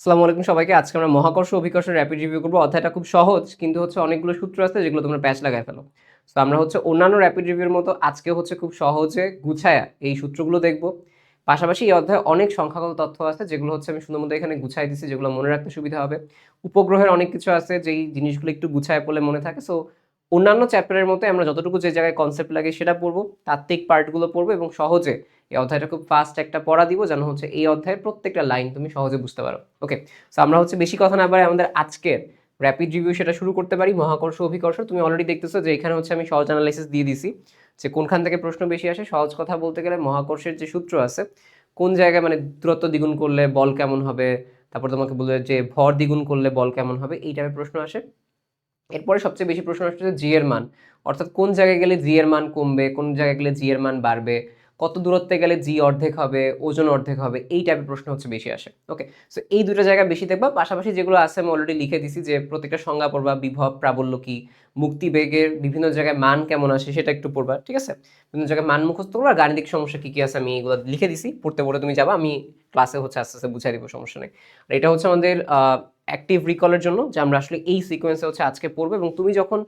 আসসালামু আলাইকুম সবাইকে। আজকে আমরা মহাকর্ষ অভিকর্ষের র‍্যাপিড রিভিউ করব। অধ্যায়টা খুব সহজ, কিন্তু অনেকগুলো সূত্র আছে যেগুলো তোমরা প্যাচ লাগায় ফেলো। সো আমরা অন্যান্য র‍্যাপিড রিভিউর মতো আজকে খুব সহজে গুছায়া এই সূত্রগুলো দেখব। পাশাপাশি এই অধ্যায়ে অনেক সংখ্যাগত তথ্য আছে যেগুলো আমি সুন্দর মতো এখানে গুছায় দিছি, যেগুলো মনে রাখতে সুবিধা হবে। উপগ্রহের অনেক কিছু আছে যেই জিনিসগুলো একটু গুছায় পড়লে মনে থাকে। সো অন্যান্য চ্যাপ্টারের মতো আমরা যতটুকু যে জায়গায় কনসেপ্ট লাগে সেটা পড়বো, তাত্ত্বিক পার্টগুলো পড়বো এবং সহজে এই অধ্যায়টা খুব ফাস্ট একটা পড়া দিব, যেন এই অধ্যায়ের প্রত্যেকটা লাইন তুমি সহজে বুঝতে পারো। ওকে, সো আমরা বেশি কথা না বাড়াই আমাদের আজকের র্যাপিড রিভিউ সেটা শুরু করতে পারি। মহাকর্ষ অভিকর্ষ, তুমি অলরেডি দেখতেছো যে এখানে আমি সহজ অ্যানালাইসিস দিয়ে দিছি যে কোনখান থেকে প্রশ্ন বেশি আসে। সহজ কথা বলতে গেলে মহাকর্ষের যে সূত্র আছে, কোন জায়গায় দূরত্ব দ্বিগুণ করলে বল কেমন হবে, তারপর তোমাকে বলবে যে ভর দ্বিগুণ করলে বল কেমন হবে, এই টাইপের প্রশ্ন আসে। এরপরে সবচেয়ে বেশি প্রশ্ন আসছে জি এর মান, অর্থাৎ কোন জায়গায় গেলে জি এর মান কমবে, কোন জায়গায় গেলে জি এর মান বাড়বে, কত দূরত্বে গেলে জি অর্ধেক হবে, ওজন অর্ধেক হবে, এই টাইপের প্রশ্ন বেশি আসে। ওকে, সো এই দুটো জায়গা বেশি দেখবা। পাশাপাশি যেগুলো আছে আমি অলরেডি লিখে দিছি, যে প্রত্যেকটা সংজ্ঞা পড়বা, বিভব প্রাবল্য কি, মুক্তিবেগের বিভিন্ন জায়গায় মান কেমন আসে সেটা একটু পড়বা, ঠিক আছে। বিভিন্ন জায়গায় মান মুখস্থ করবা, আর গাণিতিক সমস্যা কি কি আছে আমি এগুলো লিখে দিছি, পড়তে পড়তে তুমি যাবা, আমি ক্লাসে আস্তে আস্তে বুঝাই দিব, সমস্যা নেই। আর এটা আমাদের অ্যাক্টিভ রিকলের জন্য, যে আমরা আসলে এই সিকোয়েন্সে আজকে পড়বো, এবং তুমি যখন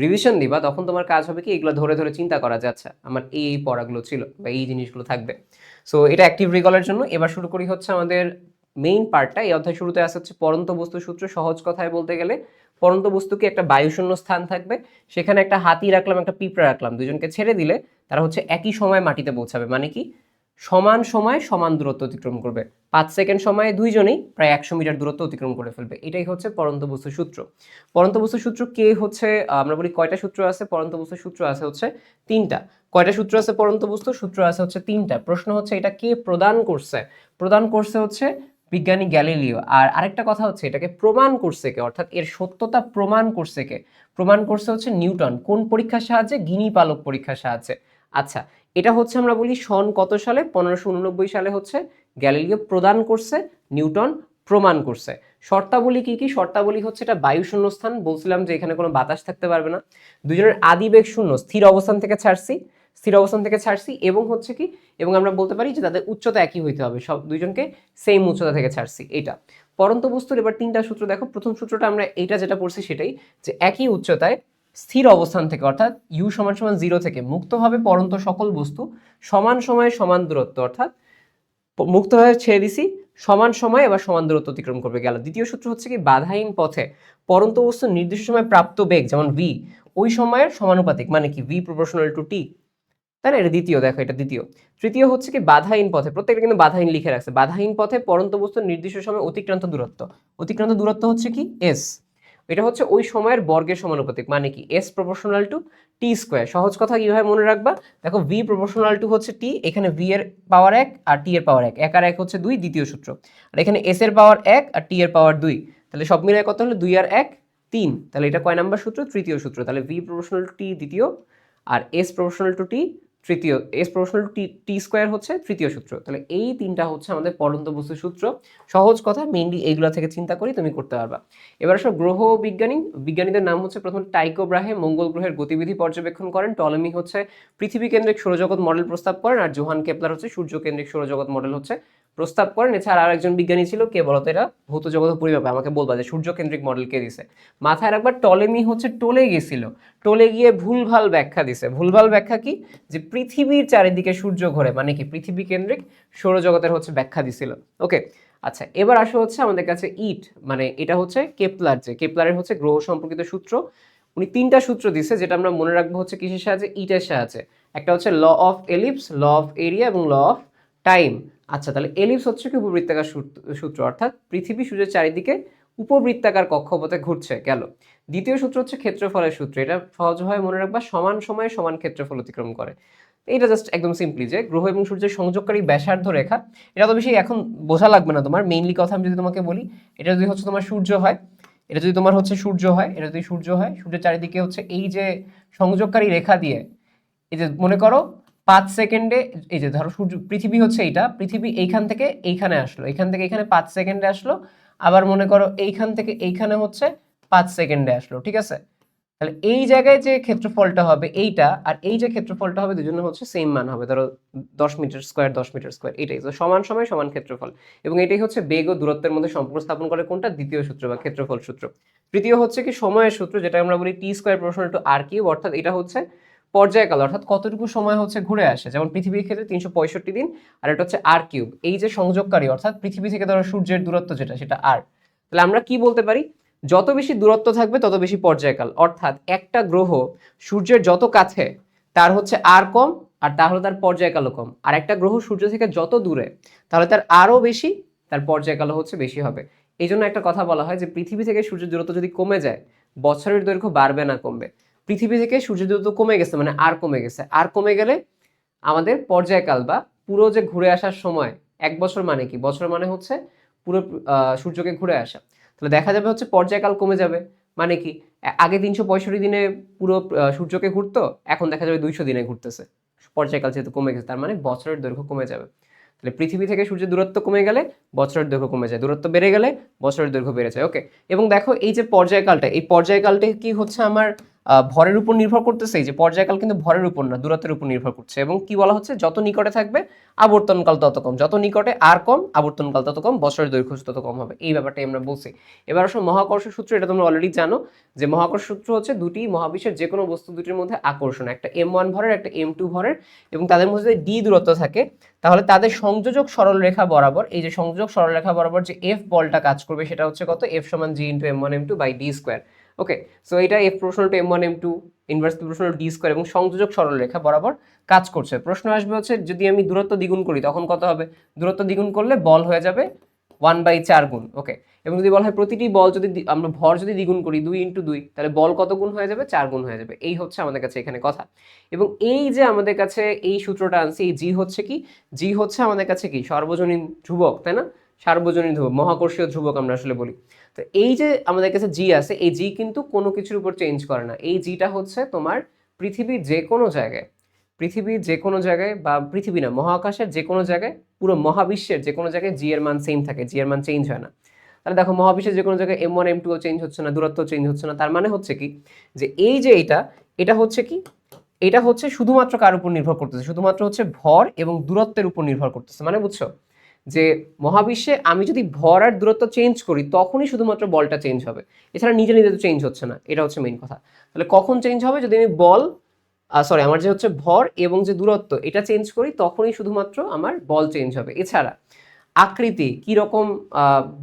রিভিশন দিবা তখন তোমার কাজ হবে কি এগুলো ধরে ধরে চিন্তা করা, যাচ্ছে আমার এই পড়াগুলো ছিল বা এই জিনিসগুলো থাকবে। সো এটা অ্যাক্টিভ রিকলের জন্য। এবার শুরু করি আমাদের মেইন পার্টটা। এই অধ্যায় শুরুতে আসছে পরন্ত বস্তু সূত্র। সহজ কথায় বলতে গেলে পরন্ত বস্তুকে একটা বায়ুশূন্য স্থান থাকবে, সেখানে একটা হাতি রাখলাম, একটা পিঁপড়া রাখলাম, দুজনকে ছেড়ে দিলে তারা একই সময় মাটিতে পৌঁছাবে। মানে কি, সমান সময় সমান দূরত্ব অতিক্রম করবে। 5 সেকেন্ড সময়ে দুইজনেই প্রায় 100 মিটার দূরত্ব অতিক্রম করে ফেলবে। এটাই পরন্ত বস্তু সূত্র। পরন্ত বস্তু সূত্র কে আমরা বলি কয়টা সূত্র আছে পরন্ত বস্তু সূত্র আছে তিনটা। কয়টা সূত্র আছে পরন্ত বস্তু সূত্র আছে তিনটা। প্রশ্ন এটা কে প্রদান করছে? প্রদান করছে বিজ্ঞানী গ্যালিলিও। আর আরেকটা কথা এটাকে প্রমাণ করছে কে, অর্থাৎ এর সত্যতা প্রমাণ করছে কে? প্রমাণ করছে নিউটন। কোন পরীক্ষার সাহায্যে? গিনি পালক পরীক্ষার সাহায্যে। আচ্ছা, এটা আমরা বলি সন কত সালে? 1589 সালে গ্যালিলিও প্রদান করছে, নিউটন প্রমাণ করছে। শর্তাবলী কি কি? শর্তাবলী এটা বায়ু শূন্য স্থান, বলছিলাম যে এখানে কোনো বাতাস থাকতে পারবে না। দুজনের আদিবেগ শূন্য, স্থির অবস্থান থেকে ছাড়ছি, এবং কি, এবং আমরা বলতে পারি যে তাদের উচ্চতা একই হইতে হবে, সব দুইজনকে সেম উচ্চতা থেকে ছাড়ছি। এটা পরন্ত বস্তুর। এবার তিনটা সূত্র দেখো। প্রথম সূত্রটা আমরা এইটা যেটা পড়ছি সেটাই, যে একই উচ্চতায় স্থির অবস্থান থেকে, অর্থাৎ ইউ সমান সমান 0 থেকে মুক্তভাবে পরন্ত সকল বস্তু সমান সময়ে সমান দূরত্ব, অর্থাৎ মুক্তভাবে ছেড়ে দিছি, সমান সময় এবার সমান দূরত্ব অতিক্রম করবে। গেল। দ্বিতীয় সূত্র কি, বাধাহীন পথে পরন্ত বস্তু নির্দিষ্ট সময় প্রাপ্ত বেগ যেমন ভি ওই সময়ের সমানুপাতিক, মানে কি ভি প্রপোর্শনাল টু টি, তাই না? এটা দ্বিতীয়। দেখো, এটা দ্বিতীয়। তৃতীয় কি, বাধাহীন পথে, প্রত্যেকটা কিন্তু বাধাহীন লিখে রাখছে, বাধাহীন পথে পরন্ত বস্তুর নির্দিষ্ট সময় অতিক্রান্ত দূরত্ব। অতিক্রান্ত দূরত্ব কি, এস। এটা ওই সময়ের বর্গের সমানুপাতিক, মানে কি S proportional to T square. সহজ কথা কিভাবে মনে রাখবা, দেখো ভি প্রপোর্শনাল টু টি, এখানে ভি এর পাওয়ার 1 আর টি এর পাওয়ার 1, 1 আর 1 2, দ্বিতীয় সূত্র। আর এখানে এস এর পাওয়ার 1 আর টি এর পাওয়ার 2, তাহলে সব মিলিয়ে কত হলো? 2 আর 1 3। তাহলে এটা কয় নাম্বার সূত্র? তৃতীয় সূত্র। তাহলে ভি প্রপোর্শনাল টু টি দ্বিতীয়, আর এস প্রপোর্শনাল টু টি তৃতীয়, S proportional to T square তৃতীয় সূত্র। তাহলে এই তিনটা আমাদের পরন্ত বস্তু সূত্র। সহজ কথা, মেইনলি এইগুলো থেকে চিন্তা করি তুমি করতে পারবা। এবার আসলে গ্রহ বিজ্ঞানীদের নাম প্রথম টাইকো ব্রাহে মঙ্গল গ্রহের গতিবিধি পর্যবেক্ষণ করেন। টলেমি পৃথিবী কেন্দ্রিক সৌরজগৎ মডেল প্রস্তাব করেন, আর জোহান কেপলার সূর্য কেন্দ্রিক সৌরজগৎ মডেল প্রস্তাব করেন। এছাড়া আর একজন বিজ্ঞানী ছিল, কে বলতো? এটা ভৌত জগৎ পরিমাপে। আমাকে বলবা যে সূর্য কেন্দ্রিক মডেল কে দিছে। মাথায় রাখবার, টলেমি টোলে গেছিল, টোলে গিয়ে ভুলভাল ব্যাখ্যা দিছে। ভুলভাল ব্যাখ্যা কি, যে পৃথিবীর চারিদিকে সূর্য ঘোরে, মানে কি পৃথিবী কেন্দ্রিক সৌরজগতের ব্যাখ্যা দিছিল। ওকে, আচ্ছা, এবার আসো আমাদের কাছে ইট, মানে এটা কেপলার, যে কেপলারের গ্রহ সম্পর্কিত সূত্র। উনি তিনটা সূত্র দিছে, যেটা আমরা মনে রাখবো কিসের সাহায্যে? ইটের সাহায্যে। একটা law of ellipse, law of area এবং ল অফ টাইম। আচ্ছা, তাহলে এলিপস কি, উপবৃত্তাকার সূত্র, অর্থাৎ পৃথিবী সূর্যের চারিদিকে উপবৃত্তাকার কক্ষপথে ঘুরছে। গেল। দ্বিতীয় সূত্র ক্ষেত্রফলের সূত্র। এটা সহজভাবে মনে রাখবা, সমান সময়ে সমান ক্ষেত্রফল অতিক্রম করে। এটা জাস্ট একদম সিম্পলি, যে গ্রহ এবং সূর্যের সংযোগকারী ব্যাসার্ধ রেখা। এটা তো বেশি এখন বোঝা লাগবে না তোমার। মেইনলি কথা আমি যদি তোমাকে বলি, এটা যদি তোমার সূর্য হয়, এটা যদি তোমার সূর্য হয়, এটা যদি সূর্য হয়, সূর্যের চারিদিকে এই যে সংযোগকারী রেখা দিয়ে, এই যে মনে করো 5 সেকেন্ডে, এই যে ধরো সূর্য, পৃথিবী এইটা, পৃথিবী এইখান থেকে এইখানে আসলো, এইখান থেকে এখানে 5 সেকেন্ডে আসলো, আবার মনে করো এইখান থেকে এইখানে 5 সেকেন্ডে আসলো, ঠিক আছে? তাহলে এই জায়গায় যে ক্ষেত্রফলটা হবে এইটা, আর এই যে ক্ষেত্রফলটা হবে দুজনের হচ্ছে সেম মান হবে, ধরো 10 মিটার স্কোয়ার 10 মিটার স্কোয়ার, এটাই তো সমান সময় সমান ক্ষেত্রফল। এবং এটাই হচ্ছে বেগ ও দূরত্বের মধ্যে সম্পর্ক স্থাপন করে কোনটা, দ্বিতীয় সূত্র বা ক্ষেত্রফল সূত্র। তৃতীয় হচ্ছে কি সময়ের সূত্র, যেটা আমরা বলি T square proportional to R cube, অর্থাৎ এটা হচ্ছে পর্যায়কাল, অর্থাৎ কতটুকু সময় হচ্ছে ঘুরে আসে, যেমন পৃথিবীর ক্ষেত্রে 365 দিন, আর এটা হচ্ছে আর কিউব, এই যে সংযোগকারী অর্থাৎ পৃথিবী থেকে ধরো সূর্যের দূরত্ব যেটা সেটা আর। তাহলে আমরা কি বলতে পারি, যত বেশি দূরত্ব থাকবে তত বেশি পর্যায়কাল, অর্থাৎ একটা গ্রহ সূর্যের যত কাছে তার হচ্ছে আর কম, আর তাহলে তার পর্যায়কালও কম। আর একটা গ্রহ সূর্য থেকে যত দূরে তাহলে তার আরও বেশি, তার পর্যায়কালও হচ্ছে বেশি হবে। এই জন্য একটা কথা বলা হয় যে পৃথিবী থেকে সূর্যের দূরত্ব যদি কমে যায়, বছরের দৈর্ঘ্য বাড়বে না কমবে। পৃথিবী থেকে সূর্যের দূরত্ব কমে গেছে মানে আর কমে গেছে, আর কমে গেলে আমাদের পর্যায়কাল বা পুরো যে ঘুরে আসার সময়, 1 বছর মানে কি, বছর মানে হচ্ছে পুরো সূর্যকে ঘুরে আসা। তাহলে দেখা যাবে হচ্ছে পর্যায়কাল কমে যাবে, মানে কি আগে 365 দিনে পুরো সূর্যকে ঘুরতো, এখন দেখা যাবে 200 দিনে ঘুরতেছে, পর্যায়কাল যেহেতু কমে গেছে, তার মানে বছরের দৈর্ঘ্য কমে যাবে। তাহলে পৃথিবী থেকে সূর্যের দূরত্ব কমে গেলে বছরের দৈর্ঘ্য কমে যায়, দূরত্ব বেড়ে গেলে বছরের দৈর্ঘ্য বেড়ে যায়। ওকে, এবং দেখো এই যে পর্যায়কালটা, এই পর্যায়কালটা কি হচ্ছে আমার ভরের উপর নির্ভর করতেছে। এই যে পর্যায়কাল কিন্তু ভরের উপর না, দূরত্বের উপর নির্ভর করছে। এবং কি বলা হচ্ছে, যত নিকটে থাকবে আবর্তনকাল তত কম, যত নিকটে আর কম আবর্তনকাল তত কম, বছরের দৈর্ঘ্য তত কম হবে। এই ব্যাপারটাই আমরা বলছি। এবার আসলে মহাকর্ষ সূত্র, এটা তোমরা অলরেডি জানো যে মহাকর্ষ সূত্র হচ্ছে দুটি মহাবিশ্বের যে কোনো বস্তু দুটির মধ্যে আকর্ষণ, একটা m1 ভরের একটা m2 ভরের, এবং তাদের মধ্যে যদি d দূরত্ব থাকে তাহলে তাদের সংযোজক সরলরেখা বরাবর, এই যে সংযোজক সরলরেখা বরাবর যে f বলটা কাজ করবে সেটা হচ্ছে কত, f সমান g into m1 m2 by d square. Okay, so এটা f proportional to m1 m2 inverse proportional d square এবং সংযোজক সরলরেখা বরাবর কাজ করছে। প্রশ্ন আসবে হচ্ছে যদি আমি দূরত্ব দ্বিগুণ করি তখন কত হবে, দূরত্ব দ্বিগুণ করলে বল হয়ে যাবে 1/4 গুণ। ওকে, এবং যদি বলা হয় প্রতিটি বল যদি আমরা ভর যদি দ্বিগুণ করি 2 ইন্টু 2, তাহলে বল কত গুণ হয়ে যাবে, 4 গুণ হয়ে যাবে। এই হচ্ছে আমাদের কাছে এখানে কথা। এবং এই যে আমাদের কাছে এই সূত্রটা আনছি, এই জি হচ্ছে কি, জি হচ্ছে আমাদের কাছে কি সর্বজনীন ধ্রুবক, তাই না, সার্বজনীন ধ্রুবক, মহাকর্ষীয় ধ্রুবক আমরা আসলে বলি। তো এই যে আমাদের কাছে জি আছে, এই জি কিন্তু কোনো কিছুর উপর চেঞ্জ করে না। এই জিটা হচ্ছে তোমার পৃথিবীর যে কোনো জায়গায়, পৃথিবীর যে কোনো জায়গায়, বা পৃথিবী না মহাকাশের যে কোনো জায়গায়, পুরো মহাবিশ্বের যে কোনো জায়গায় জি এর মান সেম থাকে, জি এর মান চেঞ্জ হয় না। তাহলে দেখো মহাবিশ্বের যে কোনো জায়গায় m1 m2 চেঞ্জ হচ্ছে না, দূরত্ব চেঞ্জ হচ্ছে না, তার মানে হচ্ছে কি যে এই যে এটা হচ্ছে কি, এটা হচ্ছে শুধুমাত্র কার উপর নির্ভর করতেছে, শুধুমাত্র হচ্ছে ভর এবং দূরত্বের উপর নির্ভর করতেছে। মানে বুঝছো যে মহাবিশ্বে আমি যদি ভর আর দূরত্ব চেঞ্জ করি তখনই শুধুমাত্র বলটা চেঞ্জ হবে, এছাড়া নিজে নিজে তো চেঞ্জ হচ্ছে না। এটা হচ্ছে মেইন কথা। তাহলে কখন চেঞ্জ হবে, যদি আমি বল সরি আমার যে হচ্ছে ভর এবং যে দূরত্ব এটা চেঞ্জ করি তখনই শুধুমাত্র আমার বল চেঞ্জ হবে। এছাড়া আকৃতি কি রকম,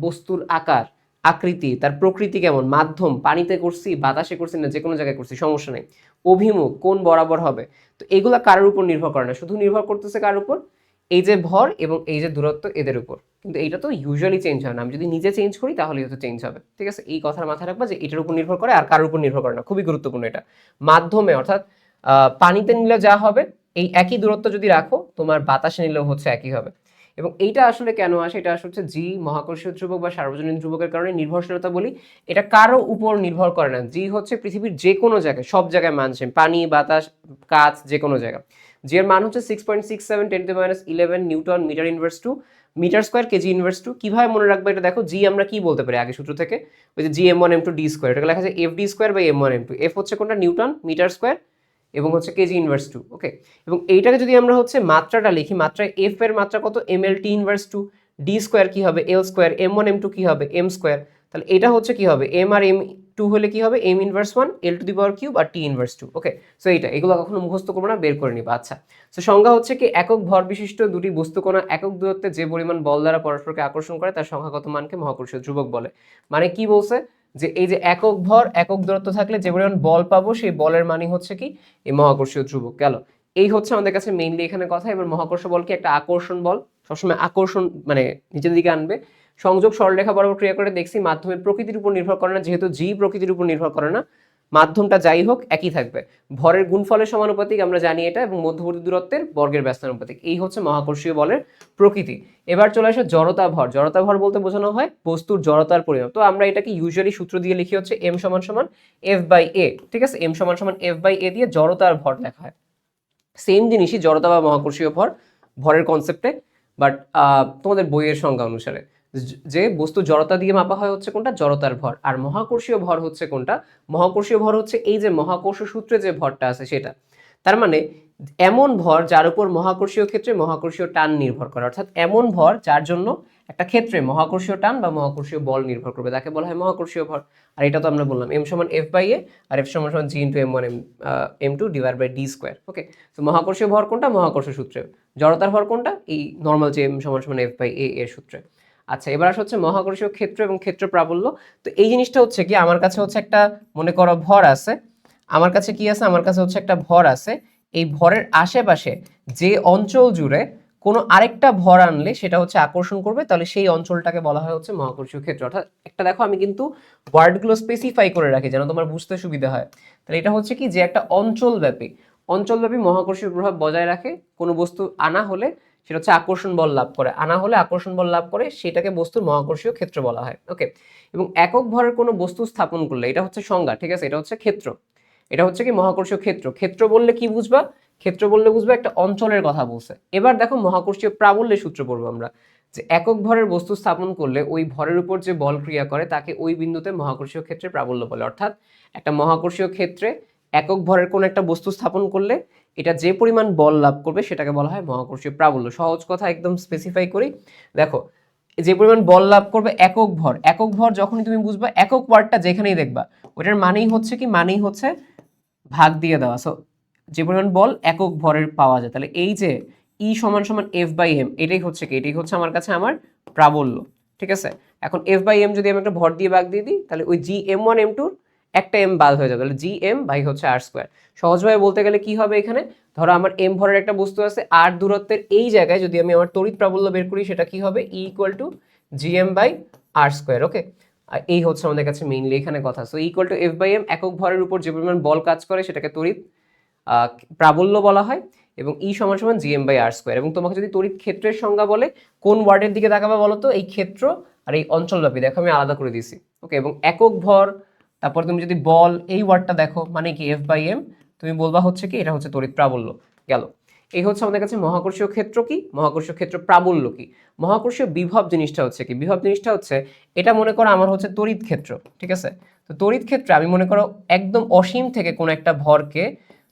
বস্তুর আকার, আকৃতি, তার প্রকৃতি কেমন, মাধ্যম পানিতে করছি বাতাসে করছি না যে কোনো জায়গায় করছি সমস্যা নেই, অভিমুখ কোন বরাবর হবে, তো এগুলা কারোর উপর নির্ভর করে না, শুধু নির্ভর করতেছে কার উপর, এই যে ভর এবং এই যে দূরত্ব এদের উপর। কিন্তু এইটা তো ইউজুয়ালি চেঞ্জ হয় না, আমি যদি নিজে চেঞ্জ করি তাহলে হয়তো চেঞ্জ হবে। ঠিক আছে, এই কথার মাথায় রাখবা যে এটার উপর নির্ভর করে আর কারোর উপর নির্ভর করে না, খুবই গুরুত্বপূর্ণ এটা। মাধ্যমে অর্থাৎ পানিতে নিলে যা হবে এই একই দূরত্ব যদি রাখো তোমার বাতাসে নিলেও হচ্ছে একই হবে। এবং এইটা আসলে কেন আসে, এটা আসলে হচ্ছে জি মহাকর্ষীয় ধ্রুবক বা সার্বজনীন ধ্রুবকের কারণে নির্ভরশীলতা বলি। এটা কারো উপর নির্ভর করে না, জি হচ্ছে পৃথিবীর যে কোনো জায়গায় সব জায়গায় মানছে, পানি বাতাস কাঁচ যে কোনো জায়গায়। জি এর মান হচ্ছে 6.67 10⁻11 newton metre inverse two metre square kg inverse two. কিভাবে মনে রাখবো এটা দেখো, জি আমরা কি বলতে পারি আগে সূত্র থেকে, ওই যে জি m1 m2 d স্কোয়ার, এটাকে লেখা যায় f d square by m1 m2। F হচ্ছে কোনটা, নিউটন, মিটার স্কোয়ার এবং হচ্ছে কেজি ইনভার্স টু। ওকে, এবং এইটাকে যদি আমরা হচ্ছে মাত্রাটা লিখি, মাত্রায় এফ এর মাত্রা কত, M L T inverse two, D square কি হবে এল স্কোয়ার, m1 m2 কি হবে এম স্কোয়ার। তাহলে এটা হচ্ছে কি হবে, এম আর এম টু হলে কি হবে M inverse 1 L to the power cube আর টি ইনভার্স 2। ওকে, সো এইটা এগুলো কখনো মুখস্থ করবো না, বের করে নিবা। আচ্ছা, সো সংজ্ঞা হচ্ছে কি, একক ভর বিশিষ্ট দুটি বস্তুকণা একক দূরত্বে যে পরিমাণ বল দ্বারা পরস্পরকে আকর্ষণ করে তার সংখ্যাগত মানকে মহাকর্ষীয় ধ্রুবক বলে। মানে কি বলছে, যে এই যে একক ভর একক দূরত্ব থাকলে যে পরিমাণ বল পাবো সেই বলের মানই হচ্ছে কি এই মহাকর্ষীয় ধ্রুবক। গেল, এই হচ্ছে আমাদের কাছে মেইনলি এখানে কথা। এবার মহাকর্ষ বল কি, একটা আকর্ষণ বল, সবসময় আকর্ষণ মানে নিচের দিকে আনবে। সংযোগ সরলরেখা বরাবর ক্রিয়া করে দেখছি মাধ্যমের প্রকৃতির উপর নির্ভর করে না, যেহেতু জি প্রকৃতির উপর নির্ভর করে না, মাধ্যমটা যাই হোক একই থাকবে, ভরের গুণফলের সমানুপাতিক আমরা জানি এটা, এবং মধ্যবর্তী দূরত্বের বর্গের ব্যস্তানুপাতিক। এই হচ্ছে মহাকর্ষীয় বলের প্রকৃতি। এবার চলে আসে জড়তা ভর। জড়তা ভর বলতে বোঝানো হয় বস্তুর জড়তার পরিমাপ। তো আমরা এটাকে ইউজুয়ালি সূত্র দিয়ে লিখি হচ্ছে এম সমান সমান এফ বাই এ। ঠিক আছে, এম সমান সমান এফ বাই এ দিয়ে জড়তার ভর লেখা হয়। সেম জিনিসই জড়তা বা মহাকর্ষীয় ভর, ভরের কনসেপ্টে, বাট তোমাদের বইয়ের সংজ্ঞা অনুসারে। যে বস্তু জড়তা দিয়ে মাপা হয় হচ্ছে কোনটা, জড়তার ভর। আর মহাকর্ষীয় ভর হচ্ছে কোনটা, মহাকর্ষীয় ভর হচ্ছে এই যে মহাকর্ষ সূত্রে যে ভরটা আছে সেটা। তার মানে এমন ভর যার উপর মহাকর্ষীয় ক্ষেত্রে মহাকর্ষীয় টান নির্ভর করে, অর্থাৎ এমন ভর যার জন্য একটা ক্ষেত্রে মহাকর্ষীয় টান বা মহাকর্ষীয় বল নির্ভর করবে, তাকে বলা হয় মহাকর্ষীয় ভর। আর এটা তো আমরা বললাম এম সমান এফ বাই এ, আর এফ সমান G into M one M two divide by D square. Okay, তো মহাকর্ষীয় ভর কোনটা, মহাকর্ষ সূত্রে। জড়তার ভর কোনটা, এই নর্মাল যে এম সমান এফ বাই এ এর সূত্রে। আচ্ছা, এবার আসা হচ্ছে মহাকর্ষীয় ক্ষেত্র এবং ক্ষেত্র প্রাবল্য। তো এই জিনিসটা হচ্ছে কি, আমার কাছে হচ্ছে একটা মনে করো ভর আছে, আমার কাছে কি আছে, আমার কাছে হচ্ছে একটা ভর আছে। এই ভরের আশেপাশে যে অঞ্চল জুড়ে কোনো আরেকটা ভর আনলে সেটা হচ্ছে আকর্ষণ করবে, তাহলে সেই অঞ্চলটাকে বলা হয় হচ্ছে মহাকর্ষীয় ক্ষেত্র। অর্থাৎ একটা দেখো আমি কিন্তু ওয়ার্ডগুলো স্পেসিফাই করে রাখি যেন তোমার বুঝতে সুবিধা হয়। তাহলে এটা হচ্ছে কি যে একটা অঞ্চলব্যাপী মহাকর্ষীয় প্রভাব বজায় রাখে কোনো বস্তু আনা হলে, সেটা হচ্ছে আকর্ষণ বল লাভ করে, আনা হলে আকর্ষণ বল লাভ করে, সেটাকে বস্তুর মহাকর্ষীয় ক্ষেত্র বলা হয়। ওকে, এবং একক ভরের কোনো বস্তু স্থাপন করলে, এটা হচ্ছে সংজ্ঞা, ঠিক আছে, এটা হচ্ছে ক্ষেত্র, এটা হচ্ছে কি মহাকর্ষীয় ক্ষেত্র। ক্ষেত্র বললে কি বুঝবা, ক্ষেত্র বললে বুঝবা একটা অঞ্চলের কথা বলছে। এবার দেখো মহাকর্ষীয় প্রাবল্যের সূত্র পড়বো আমরা, যে একক ভরের বস্তু স্থাপন করলে ওই ভরের উপর যে বল ক্রিয়া করে তাকে ওই বিন্দুতে মহাকর্ষীয় ক্ষেত্রে প্রাবল্য বলে। অর্থাৎ একটা মহাকর্ষীয় ক্ষেত্রে একক ভরের কোন একটা বস্তু স্থাপন করলে এটা যে পরিমাণ বল লাভ করবে সেটাকে বলা হয় মহাকর্ষীয় প্রাবল্য। সহজ কথা একদম স্পেসিফাই করি, দেখো যে পরিমাণ বল লাভ করবে একক ভর যখনই তুমি বুঝবা, একক ওয়ার্ডটা যেখানেই দেখবা ওটার মানেই হচ্ছে কি, মানেই হচ্ছে ভাগ দিয়ে দেওয়া। সো যে পরিমাণ বল একক ভরের পাওয়া যায়, তাহলে এই যে ই সমান সমান এফ বাই এম, এটাই হচ্ছে কি, এটাই হচ্ছে আমার কাছে আমার প্রাবল্য। ঠিক আছে, এখন এফ বাই এম যদি আমি একটা ভর দিয়ে ভাগ দিয়ে দিই, তাহলে ওই জি এম ওয়ান এম টুর একটা এম বাদ হয়ে যাবে, তাহলে জি এম বাই হচ্ছে আর স্কোয়ার। সহজভাবে বলতে গেলে কি হবে, এখানে ধরো আমার এম ভরের একটা বস্তু আছে, আর দূরত্বের এই জায়গায় যদি আমি আমার তড়িৎ প্রাবল্য বের করি, সেটা কি হবে, E equal to G M by R square. Okay, আর এই হচ্ছে আমাদের কাছে মেইনলি এখানে কথা। So equal to F by M, একক ভরের উপর যে পরিমাণ বল কাজ করে সেটাকে তড়িৎ প্রাবল্য বলা হয়, এবং ই সমান সমান G M by R square. এবং তোমাকে যদি তড়িৎ ক্ষেত্রের সংজ্ঞা বলে কোন ওয়ার্ডের দিকে তাকাবে বলো তো, এই ক্ষেত্র আর এই অঞ্চলব্যাপী, দেখো আমি আলাদা করে দিয়েছি। ওকে, এবং একক ভর, তারপর তুমি যদি বল এই ওয়ার্ডটা দেখো, মানে কি এফ বাই এম, তুমি বলবা হচ্ছে কি এটা হচ্ছে তড়িৎ প্রাবল্য। গেল, এই হচ্ছে আমাদের কাছে মহাকর্ষীয় ক্ষেত্র কি, মহাকর্ষীয় ক্ষেত্র প্রাবল্য কি। মহাকর্ষীয় বিভব জিনিসটা হচ্ছে কি, বিভব জিনিসটা হচ্ছে এটা মনে করো আমার হচ্ছে তড়িৎ ক্ষেত্র, ঠিক আছে। তো তড়িৎ ক্ষেত্রে আমি মনে করো একদম অসীম থেকে কোন একটা ভরকে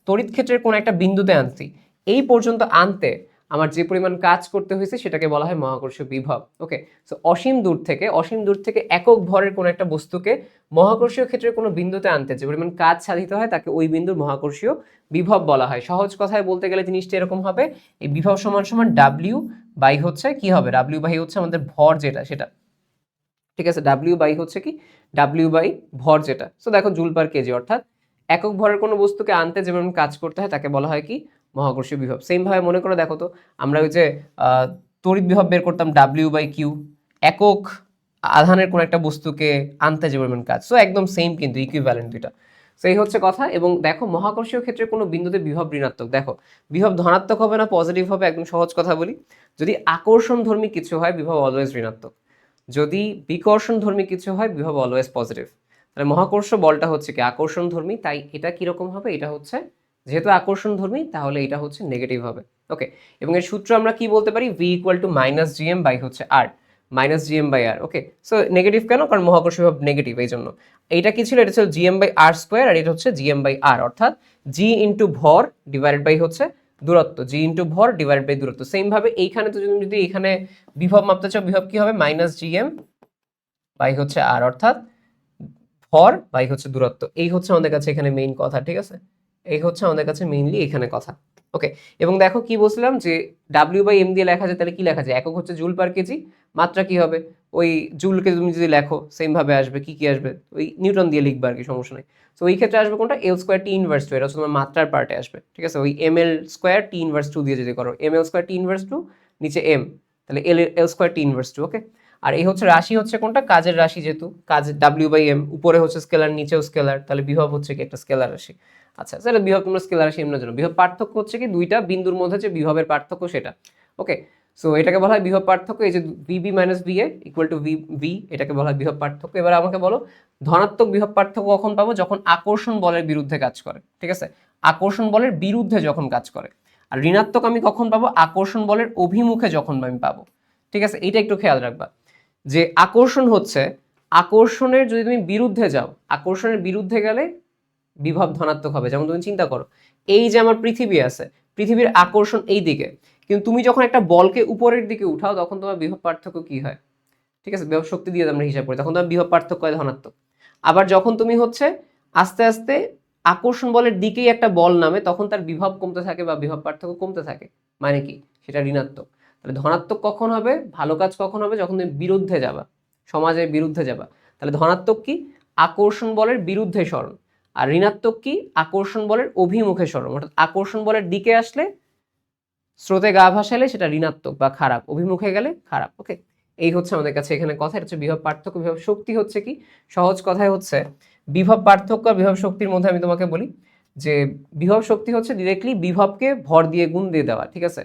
তড়িৎ ক্ষেত্রের কোন একটা বিন্দুতে আনছি, এই পর্যন্ত আনতে আমার যে পরিমাণ কাজ করতে হয়েছে সেটাকে বলা হয় মহাকর্ষীয় বিভব। ওকে, সো অসীম দূর থেকে একক ভরের কোন একটা বস্তুকে মহাকর্ষীয় ক্ষেত্রের কোনো বিন্দুতে আনতে যে পরিমাণ কাজ সাধিত হয় তাকে ওই বিন্দুর মহাকর্ষীয় বিভব বলা হয়। সহজ কথায় বলতে গেলে জিনিসটা এরকম হবে, এই বিভব সমান সমান ডাব্লিউ বাই হচ্ছে কি হবে, ডাব্লিউ বাই হচ্ছে আমাদের ভর যেটা সেটা, ঠিক আছে, ডাব্লিউ বাই হচ্ছে কি, ডাব্লিউ বাই ভর যেটা। সো দেখো জুল পার কেজি, অর্থাৎ একক ভরের কোনো বস্তুকে আনতে যেমন কাজ করতে হয় তাকে বলা হয় কি, মহাকর্ষীয় বিভব। সেম ভাবে মনে করে দেখো তো, আমরা ওই যে তড়িৎ বিভব বের করতাম ডাব্লিউ বাই কিউ, একক আধানের কোন একটা বস্তুকে আনতে যে পরিমাণ কাজ। সো একদম সেম কিন্তু ইকুইভ্যালেন্ট দুইটা। সো এই হচ্ছে কথা। এবং দেখো মহাকর্ষীয় ক্ষেত্রে কোনো বিন্দুতে বিভব ঋণাত্মক, দেখো বিভব ধনাত্মক হবে না পজিটিভ হবে, একদম সহজ কথা বলি, যদি আকর্ষণ ধর্মী কিছু হয় বিভব অলওয়েজ ঋণাত্মক, যদি বিকর্ষণ ধর্মী কিছু হয় বিভব অলওয়েজ পজিটিভ। তাহলে মহাকর্ষ বলটা হচ্ছে কি আকর্ষণ ধর্মী, তাই এটা কিরকম হবে, এটা হচ্ছে যেহেতু আকর্ষণ ধর্মী তাহলে এটা হচ্ছে নেগেটিভ হবে। ওকে, এবং এর সূত্র আমরা কি বলতে পারি, V equal to minus GM by হচ্ছে R, minus GM by R. Okay, so negative কেন, কারণ মহাকর্ষ বিভব নেগেটিভ, এই জন্য। এইটা কি ছিল, এটা ছিল জিএম বাই আর স্কোয়ার, আর এটা হচ্ছে জিএম বাই আর, অর্থাৎ জি ইন্টু ভর ডিভাইডেড বাই হচ্ছে দূরত্ব, জি ইন্টু ভর ডিভাইড বাই দূরত্ব। সেম ভাবে এইখানে তো যদি এখানে বিভব মাপতে চাও, বিভব কি হবে, মাইনাস জিএম বাই হচ্ছে আর, অর্থাৎ ভর বাই হচ্ছে দূরত্ব। এই হচ্ছে আমাদের কাছে এখানে মেইন কথা, ঠিক আছে, এই হচ্ছে আমাদের কাছে মেইনলি এখানে কথা। ওকে, এবং দেখো কি বলছিলাম যে ডাব্লিউ বাই এম দিয়ে লেখা যায়, তাহলে কি লেখা যায়, একক হচ্ছে জুল পার কেজি, মাত্রা কি হবে, ওই জুলকে তুমি যদি লেখো সেম ভাবে আসবে, কি আসবে, ওই নিউটন দিয়ে লিখবে আর কি, সমস্যা নেই। তো ওই ক্ষেত্রে আসবে কোনটা, L square T inverse two, এটা হচ্ছে তোমার মাত্রার পার্টে আসবে, ঠিক আছে, ওই M L square T inverse two দিয়ে যদি করো, M L square T inverse two নিচে এম, তাহলে L square T inverse two. Okay, আর এই হচ্ছে রাশি হচ্ছে কোনটা, কাজের রাশি, যেহেতু কাজ ডাব্লিউ বাই এম, উপরে হচ্ছে স্কেলার নিচেও স্কেলার, তাহলে বিভব হচ্ছে কি একটা স্কেলার রাশি। আচ্ছা, সেটা বিভব তোমরা স্কেলার রাশি এমনের জন্য, বিভব পার্থক্য হচ্ছে কি দুইটা বিন্দুর মধ্যে যে বিভবের পার্থক্য সেটা। ওকে, সো এটাকে বলা হয় বিভব পার্থক্য, এই যে VB minus VA equal to V, এটাকে বলা হয় বিভব পার্থক্য। এবার আমাকে বলো ধনাত্মক বিভব পার্থক্য কখন পাবো, যখন আকর্ষণ বলের বিরুদ্ধে কাজ করে, ঠিক আছে, আকর্ষণ বলের বিরুদ্ধে যখন কাজ করে। আর ঋণাত্মক আমি কখন পাবো, আকর্ষণ বলের অভিমুখে যখন আমি পাবো, ঠিক আছে, এইটা একটু খেয়াল রাখবা। যে আকর্ষণ হচ্ছে, আকর্ষণের যদি তুমি বিরুদ্ধে যাও, আকর্ষণের বিরুদ্ধে গেলে বিভব ধনাত্মক হবে। যেমন তুমি চিন্তা করো, এই যে আমার পৃথিবী আছে, পৃথিবীর আকর্ষণ এই দিকে, কিন্তু তুমি যখন একটা বলকে উপরের দিকে উঠাও তখন তোমার বিভব পার্থক্য কি হয়? ঠিক আছে, বিভব শক্তি দিয়ে আমরা হিসাব করি, তখন তোমার বিভব পার্থক্য হয় ধনাত্মক। আবার যখন তুমি হচ্ছে আস্তে আস্তে আকর্ষণ বলের দিকেই একটা বল নামে, তখন তার বিভব কমতে থাকে বা বিভব পার্থক্য কমতে থাকে, মানে কি সেটা ঋণাত্মক। তাহলে ধনাত্মক কখন হবে, ভালো কাজ কখন হবে, যখন তুমি বিরুদ্ধে যাবা, সমাজের বিরুদ্ধে যাবা। তাহলে ধনাত্মক কি, আকর্ষণ বলের বিরুদ্ধে সরণ। আর ঋণাত্মক কি, আকর্ষণ বলের অভিমুখে সরণ। অর্থাৎ আকর্ষণ বলের দিকে আসলে, স্রোতে গা ভাসালে সেটা ঋণাত্মক বা খারাপ, অভিমুখে গেলে খারাপ। ওকে, এই হচ্ছে আমাদের কাছে এখানে কথা। এটা হচ্ছে বিভব পার্থক্য। বিভব শক্তি হচ্ছে কি, সহজ কথায় হচ্ছে বিভব পার্থক্য আর বিভব শক্তির মধ্যে আমি তোমাকে বলি যে বিভব শক্তি হচ্ছে ডিরেক্টলি বিভবকে ভর দিয়ে গুণ দিয়ে দেওয়া। ঠিক আছে,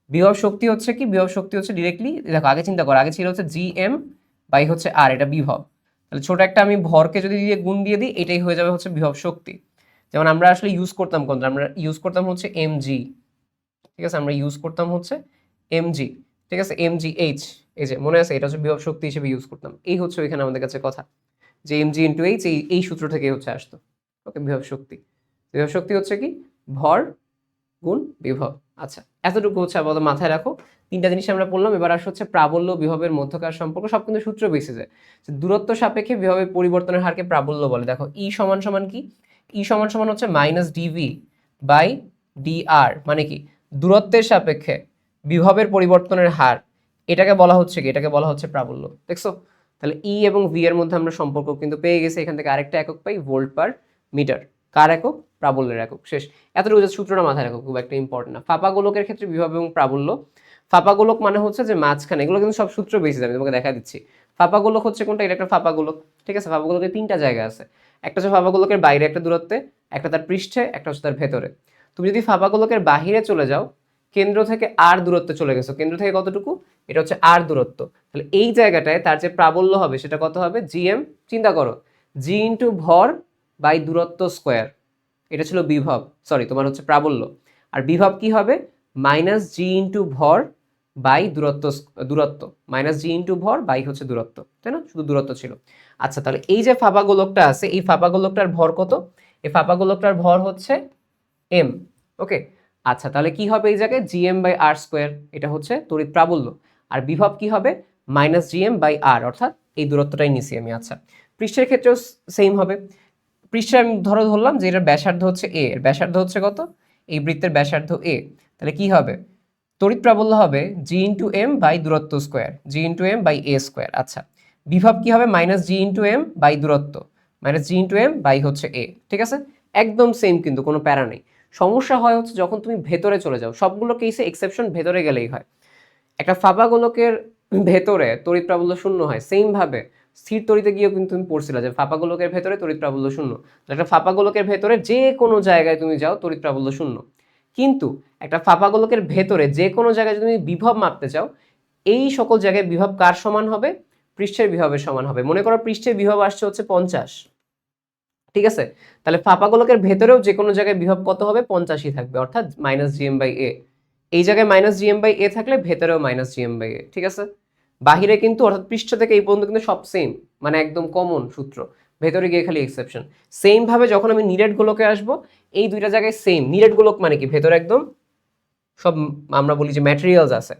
বিভব শক্তি হচ্ছে কি, বিভব শক্তি হচ্ছে ডিরেক্টলি, দেখো আগে চিন্তা করো, আগে ছিল হচ্ছে GM বাই হচ্ছে আর, এটা বিভব। তাহলে ছোট একটা আমি ভরকে যদি দিয়ে গুণ দিয়ে দিই, এটাই হয়ে যাবে হচ্ছে বিভব শক্তি। যেমন আমরা আসলে ইউজ করতাম কোনটা, আমরা ইউজ করতাম হচ্ছে mg। ঠিক আছে, আমরা ইউজ করতাম হচ্ছে mg। ঠিক আছে, mgh, এই যে মনে আছে, এটা হচ্ছে বিভব শক্তি হিসেবে ইউজ করতাম। এই হচ্ছে ওইখানে আমাদের কাছে কথা যে mg ইন্টু এইচ, এই সূত্র থেকে হচ্ছে আসতো। ওকে, বিভব শক্তি। বিভব শক্তি হচ্ছে কি, ভর গুণ বিভব। আচ্ছা, এতটুকু হচ্ছে আপাতত মাথায় রাখো। তিনটা জিনিস আমরা বললাম। এবার আসছে হচ্ছে প্রাবল্য বিভবের মধ্যকার সম্পর্ক। সব কিন্তু সূত্র বেসিসে। দূরত্ব সাপেক্ষে বিভবের পরিবর্তনের হারকে প্রাবল্য বলে। দেখো ই সমান সমান কি, ই সমান সমান হচ্ছে মাইনাস ডিভি বাই ডিআর, মানে কি দূরত্বের সাপেক্ষে বিভবের পরিবর্তনের হার, এটাকে বলা হচ্ছে কি, এটাকে বলা হচ্ছে প্রাবল্য। দেখছো, তাহলে ই এবং ভি এর মধ্যে আমরা সম্পর্ক কিন্তু পেয়ে গেছি। এখান থেকে আরেকটা একক পাই, ভোল্ট পার মিটার। কার একক, প্রাবল্যের একক। শেষ। এতটুকু যে সূত্রটা মাথায় রাখো, খুব একটা ইম্পর্টেন্ট না। ফাঁপা গোলকের ক্ষেত্রে বিভব এবং প্রাবল্য। ফাঁপা গোলক মানে হচ্ছে যে মাঝখানে, এগুলো কিন্তু সব সূত্র বেসিস, আমি তোমাকে দেখা দিচ্ছি। ফাঁপা গোলক হচ্ছে কোনটা, এটা একটা ফাঁপা গোলক। ঠিক আছে, ফাঁপা গোলকের তিনটা জায়গা আছে। একটা হচ্ছে ফাঁপা গোলকের বাইরে একটা দূরত্বে, একটা তার পৃষ্ঠে, একটা হচ্ছে তার ভেতরে। তুমি যদি ফাঁপা গোলকের বাহিরে চলে যাও, কেন্দ্র থেকে আর দূরত্বে চলে গেছো, কেন্দ্র থেকে কতটুকু, এটা হচ্ছে আর দূরত্ব, তাহলে এই জায়গাটায় তার যে প্রাবল্য হবে সেটা কত হবে, জিএম। চিন্তা করো, জি ইন্টু ভর বাই দূরত্ব স্কোয়ার, এটা ছিল বিভব, সরি তোমার হচ্ছে প্রাবল্য। আর বিভব কি হবে, মাইনাস জি ইন্টু ভর বাই দূরত্ব, দূরত্ব মাইনাস জি ইন্টু ভর বাই হচ্ছে দূরত্ব, তাই না, শুধু দূরত্ব ছিল। আচ্ছা, তাহলে এই যে ফাঁপা গোলকটা আছে, এই ফাঁপা গোলকটার ভর কত, এই ফাঁপা গোলকটার ভর হচ্ছে এম। ওকে, আচ্ছা তাহলে কি হবে এই জায়গায়, জিএম বাই আর স্কোয়ার, এটা হচ্ছে তড়িৎ প্রাবল্য। আর বিভব কি হবে, মাইনাস জিএম বাই আর, অর্থাৎ এই দূরত্বটাই নিছি আমি। আচ্ছা, পৃষ্ঠের ক্ষেত্রেও সেম হবে। পৃষ্ঠে আমি ধরলাম যে এটার ব্যাসার্ধ হচ্ছে এ, এর ব্যাসার্ধ হচ্ছে কত, এই বৃত্তের ব্যাসার্ধ এ, তাহলে কি হবে, তড়িৎ প্রাবল্য হবে জি ইন্টু এম বাই দূরত্ব square, G into M by A square. আচ্ছা, বিভব কি হবে, minus G into M by দূরত্ব, minus G into M by হচ্ছে এ। ঠিক আছে, একদম সেম, কিন্তু কোনো প্যারা নেই। সমস্যা হয় হচ্ছে যখন তুমি ভেতরে চলে যাও, সবগুলো কেসে এক্সেপশন ভেতরে গেলেই হয়। একটা ফাঁপা গোলকের ভেতরে তড়িৎ প্রাবল্য শূন্য হয়, সেম ভাবে স্থির তড়িতে গিয়েও কিন্তু তুমি পড়ছিলে যে ফাঁপা গোলকের ভেতরে তড়িৎ প্রাবল্য শূন্য। একটা ফাঁপা গোলকের ভেতরে যে কোনো জায়গায় তুমি যাও তড়িৎ প্রাবল্য শূন্য। কিন্তু একটা ফাঁপা গোলকের ভেতরে যে কোনো জায়গায় যদি তুমি বিভব মাপতে চাও, এই সকল জায়গায় বিভব কার সমান হবে, পৃষ্ঠের বিভবের সমান হবে। মনে করো পৃষ্ঠের বিভব আসছে হচ্ছে 50, ঠিক আছে, তাহলে ফাঁপা গোলকের ভেতরেও যে কোনো জায়গায় বিভব কত হবে, 50ই থাকবে, অর্থাৎ মাইনাস জিএম বাই এ। এই জায়গায় মাইনাস জিএম বাই এ থাকলে ভেতরেও মাইনাস জিএম বাই এ। ঠিক আছে, বাহিরে কিন্তু অর্থাৎ পৃষ্ঠ থেকে এই পর্যন্ত কিন্তু সব সেম, মানে একদম কমন সূত্র, ভেতরে গিয়ে খালি এক্সেপশন। সেম ভাবে যখন আমি নিরেট গোলকে আসবো, এই দুইটা জায়গায় সেম। নিরেট গোলক মানে কি, ভেতরে একদম সব আমরা বলি যে ম্যাটেরিয়ালস আছে।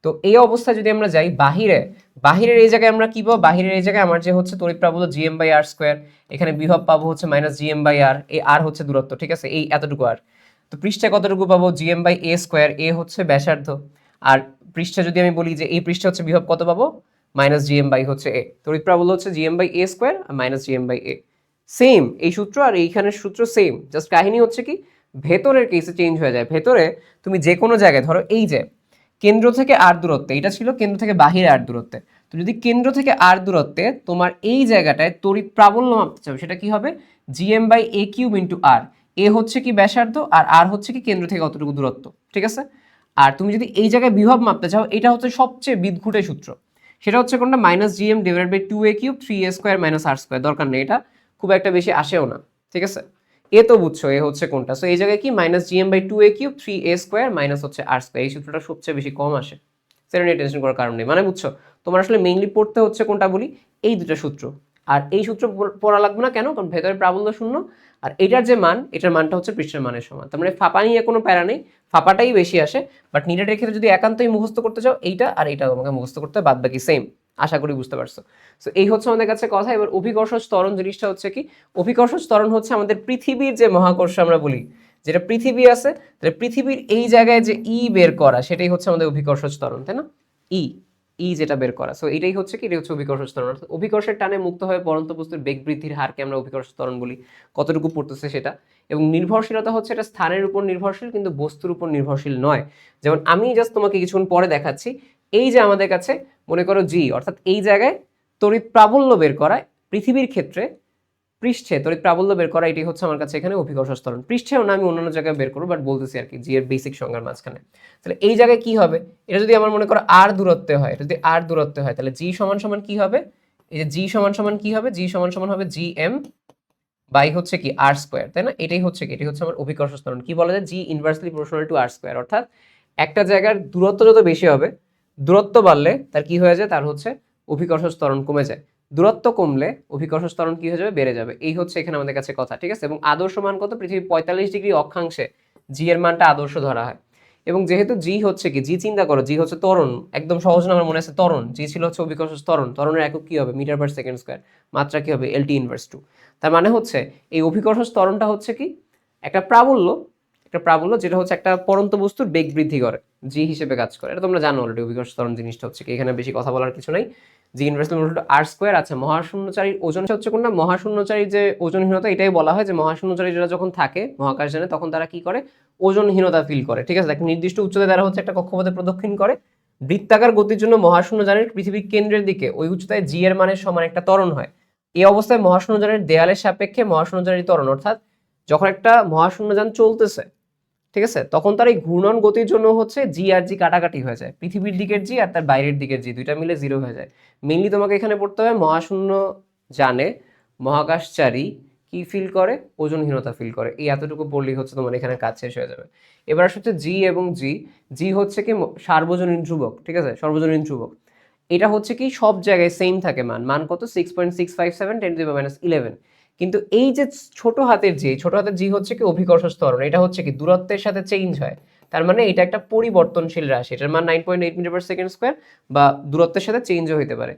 তো এই অবস্থায় যদি আমরা যাই বাহিরে, বাহিরের এই জায়গায় আমরা কি পাবো, বাহিরের এই জায়গায় আমার যে হচ্ছে তড়িৎ প্রাবল্য জিএম বাই আর স্কোয়ার, এখানে বিভব পাবো হচ্ছে মাইনাস জিএম বাই আর, এই আর হচ্ছে দূরত্ব। ঠিক আছে, এই এতটুকু আর। তো পৃষ্ঠে কতটুকু পাবো, জিএম বাই এ স্কোয়ার, এ হচ্ছে ব্যাসার্ধ। আর পৃষ্ঠে যদি আমি বলি যে এই পৃষ্ঠে হচ্ছে বিভব কত পাবো, মাইনাস জিএম বাই হচ্ছে এ, তড়িৎ প্রাবল্য হচ্ছে GM by A square R minus GM by A. Same এই সূত্র আর এইখানের সূত্র সেম, জাস্ট কাহিনী হচ্ছে কি ভেতরের কেসে চেঞ্জ হয়ে যায়। ভেতরে তুমি যে কোনো জায়গায় ধরো, এই যে কেন্দ্র থেকে আর দূরত্বে, এটা ছিল কেন্দ্র থেকে বাহিরে আর দূরত্বে, তো যদি কেন্দ্র থেকে আর দূরত্বে তোমার এই জায়গাটায় তড়িৎ প্রাবল্য মাপতে চাও, সেটা কি হবে, GM by A cube into R. A হচ্ছে কি ব্যাসার্ধ আর আর হচ্ছে কি কেন্দ্র থেকে কতটুকু দূরত্ব। ঠিক আছে, আর তুমি যদি এই জায়গায় বিভব মাপতে চাও, এটা হচ্ছে সবচেয়ে বিদঘুটে সূত্র, সেটা হচ্ছে কোনটা, minus GM divide by 2a cube 3a square minus R square. দরকার নেই, এটা খুব একটা বেশি আসেও না। ঠিক আছে, এ তো বুঝছো এ হচ্ছে কোনটা, সো এই জায়গায় কি minus GM by 2a cube 3a square minus হচ্ছে আর স্কোয়ার, এই সূত্রটা সবচেয়ে বেশি কম আসে। সেটা নিয়ে টেনশন করার কারণ নেই। মানে বুঝছো, তোমার আসলে মেইনলি পড়তে হচ্ছে কোনটা বলি, এই দুটা সূত্র। আর এই সূত্র পড়া লাগবে না কেন, কারণ ভেতরে প্রাবল্য শূন্য, আর এটার যে মান, এটার মানটা হচ্ছে পৃষ্ঠের মানের সমান। তার মানে ফাঁপা নিয়ে কোনো প্যারা নেই, ফাঁপাটাই বেশি আসে। বাট নিডেটের ক্ষেত্রে যদি একান্তই মুখস্থ করতে চাও, এইটা আর এইটা তোমাকে মুখস্থ করতে বাদ বাকি সেম। আশা করি বুঝতে পারছো। সো এই হচ্ছে আমাদের কাছে কথা। এবার অভিকর্ষজ ত্বরণ জিনিসটা হচ্ছে কি, অভিকর্ষজ ত্বরণ হচ্ছে আমাদের পৃথিবীর যে মহাকর্ষ আমরা বলি, যেটা পৃথিবী আছে, তাহলে পৃথিবীর এই জায়গায় যে ই বের করা, সেটাই হচ্ছে আমাদের অভিকর্ষজ ত্বরণ, তাই না? ই ই যেটা বের করা, সো এটাই হচ্ছে কি, এটা হচ্ছে অভিকর্ষজ ত্বরণ। অর্থাৎ অভিকর্ষের টানে মুক্ত হয়ে পরন্ত বস্তুর বেগ বৃদ্ধির হারকে আমরা অভিকর্ষজ ত্বরণ বলি, কতটুকু পড়তেছে সেটা। এবং নির্ভরশীলতা হচ্ছে এটা স্থানের উপর নির্ভরশীল, কিন্তু বস্তুর উপর নির্ভরশীল নয়। যেমন আমি জাস্ট তোমাকে কিছুক্ষণ পরে দেখাচ্ছি, এই যে আমাদের কাছে মনে করো জি, অর্থাৎ এই জায়গায় তড়িৎ প্রাবল্য বের করা, পৃথিবীর ক্ষেত্রে পৃষ্ঠে তড়িৎ প্রাবল্য বের করা, এটি হচ্ছে আমার কাছে এখানে অভিকর্ষজ ত্বরণ। পৃষ্ঠেও না, আমি অন্যান্য জায়গায় বের করবো, বাট বলতেছি আর কি জি এর বেসিক সংজ্ঞার মাঝখানে। তাহলে এই জায়গায় কি হবে, এটা যদি আমার মনে করো আর দূরত্বে হয়, এটা যদি আর দূরত্বে হয়, তাহলে জি সমান সমান কি হবে, এই যে জি সমান সমান কি হবে, জি সমান সমান হবে জি এম বাই হচ্ছে কি আর স্কোয়ার, তাই না? এটাই হচ্ছে কি, এটাই হচ্ছে আমার অভিকর্ষজ ত্বরণ। কি বলা যায়, G inversely proportional to R square. অর্থাৎ একটা জায়গার দূরত্ব যত বেশি হবে, দূরত্ব বাড়লে তার কি হয়ে যায়, তার হচ্ছে অভিকর্ষজ ত্বরণ কমে যায়। দূরত্ব কমলে অভিকর্ষজ ত্বরণ কি হয়ে যাবে, বেড়ে যাবে। এই হচ্ছে এখানে আমাদের কাছে কথা, ঠিক আছে? এবং আদর্শ মান কত, পৃথিবী 45 ডিগ্রি অক্ষাংশে জি এর মানটা আদর্শ ধরা হয়। এবং যেহেতু জি হচ্ছে কি, জি চিন্তা করো, জি হচ্ছে ত্বরণ, একদম সহজ না, আমার মনে আছে ত্বরণ, জি ছিল হচ্ছে অভিকর্ষজ ত্বরণ, ত্বরণের একক কি হবে, মিটার পার সেকেন্ড স্কোয়ার, মাত্রা কি হবে, এলটি ইনভার্স 2। তার মানে হচ্ছে এই অভিকর্ষজ ত্বরণটা হচ্ছে কি, একটা প্রাবল্য, একটা প্রাবল্য যেটা হচ্ছে একটা পরন্ত বস্তুর বেগ বৃদ্ধি করে, জি হিসেবে কাজ করে। এটা তোমরা জানো অলরেডি, অভিকর্ষজ ত্বরণ জিনিসটা হচ্ছে কি, এখানে বেশি কথা বলার কিছু নাই। জি ইনভার্সলি আর স্কোয়ার। আচ্ছা, মহাশূন্যচারীর ওজন হচ্ছে কোনটা, মহাশূন্যচারীর যে ওজনহীনতা, এটাই বলা হয় যে মহাশূন্যচারীরা যখন থাকে মহাকাশযানে, তখন তারা কি করে, ওজনহীনতা ফিল করে, ঠিক আছে? একটা নির্দিষ্ট উচ্চতায় তারা হচ্ছে একটা কক্ষপথে প্রদক্ষিণ করে, বৃত্তাকার গতির জন্য মহাশূন্যযানের পৃথিবীর কেন্দ্রের দিকে ওই উচ্চতায় জি এর মানের সমান একটা ত্বরণ হয়। এই অবস্থায় মহাশূন্যযানের দেয়ালের সাপেক্ষে মহাশূন্যযানের ত্বরণ, অর্থাৎ যখন একটা মহাশূন্যযান চলতেছে, ঠিক আছে, তখন তার এই ঘূর্ণন গতির জন্য হচ্ছে জি আর জি কাটাকাটি হয়ে যায়, পৃথিবীর দিকের জি আর তার বাইরের দিকের জি দুইটা মিলে জিরো হয়ে যায়। মেইনলি তোমাকে এখানে পড়তে হবে মহাশূন্য জানে মহাকাশচারী কি ফিল করে, ওজনহীনতা ফিল করে। এই এতটুকু পড়লেই হচ্ছে তোমার এখানে কাজ শেষ হয়ে যাবে। এবার হচ্ছে জি এবং জি, জি হচ্ছে কি সার্বজনীন ধ্রুবক, ঠিক আছে, সর্বজনীন ধ্রুবক। এটা হচ্ছে কি সব জায়গায় সেম থাকে, মান মান কত, 6.657 10⁻11। কিন্তু এই যে ছোট হাতের জি, ছোট হাতের জি হচ্ছে কি অভিকর্ষজ ত্বরণ, এটা হচ্ছে কি দূরত্বের সাথে চেঞ্জ হয়। তার মানে এটা একটা পরিবর্তনশীল রাশি, এটার মান 9.8 মিটার পার সেকেন্ড স্কোয়ার, বা দূরত্বের সাথে চেঞ্জও হতে পারে।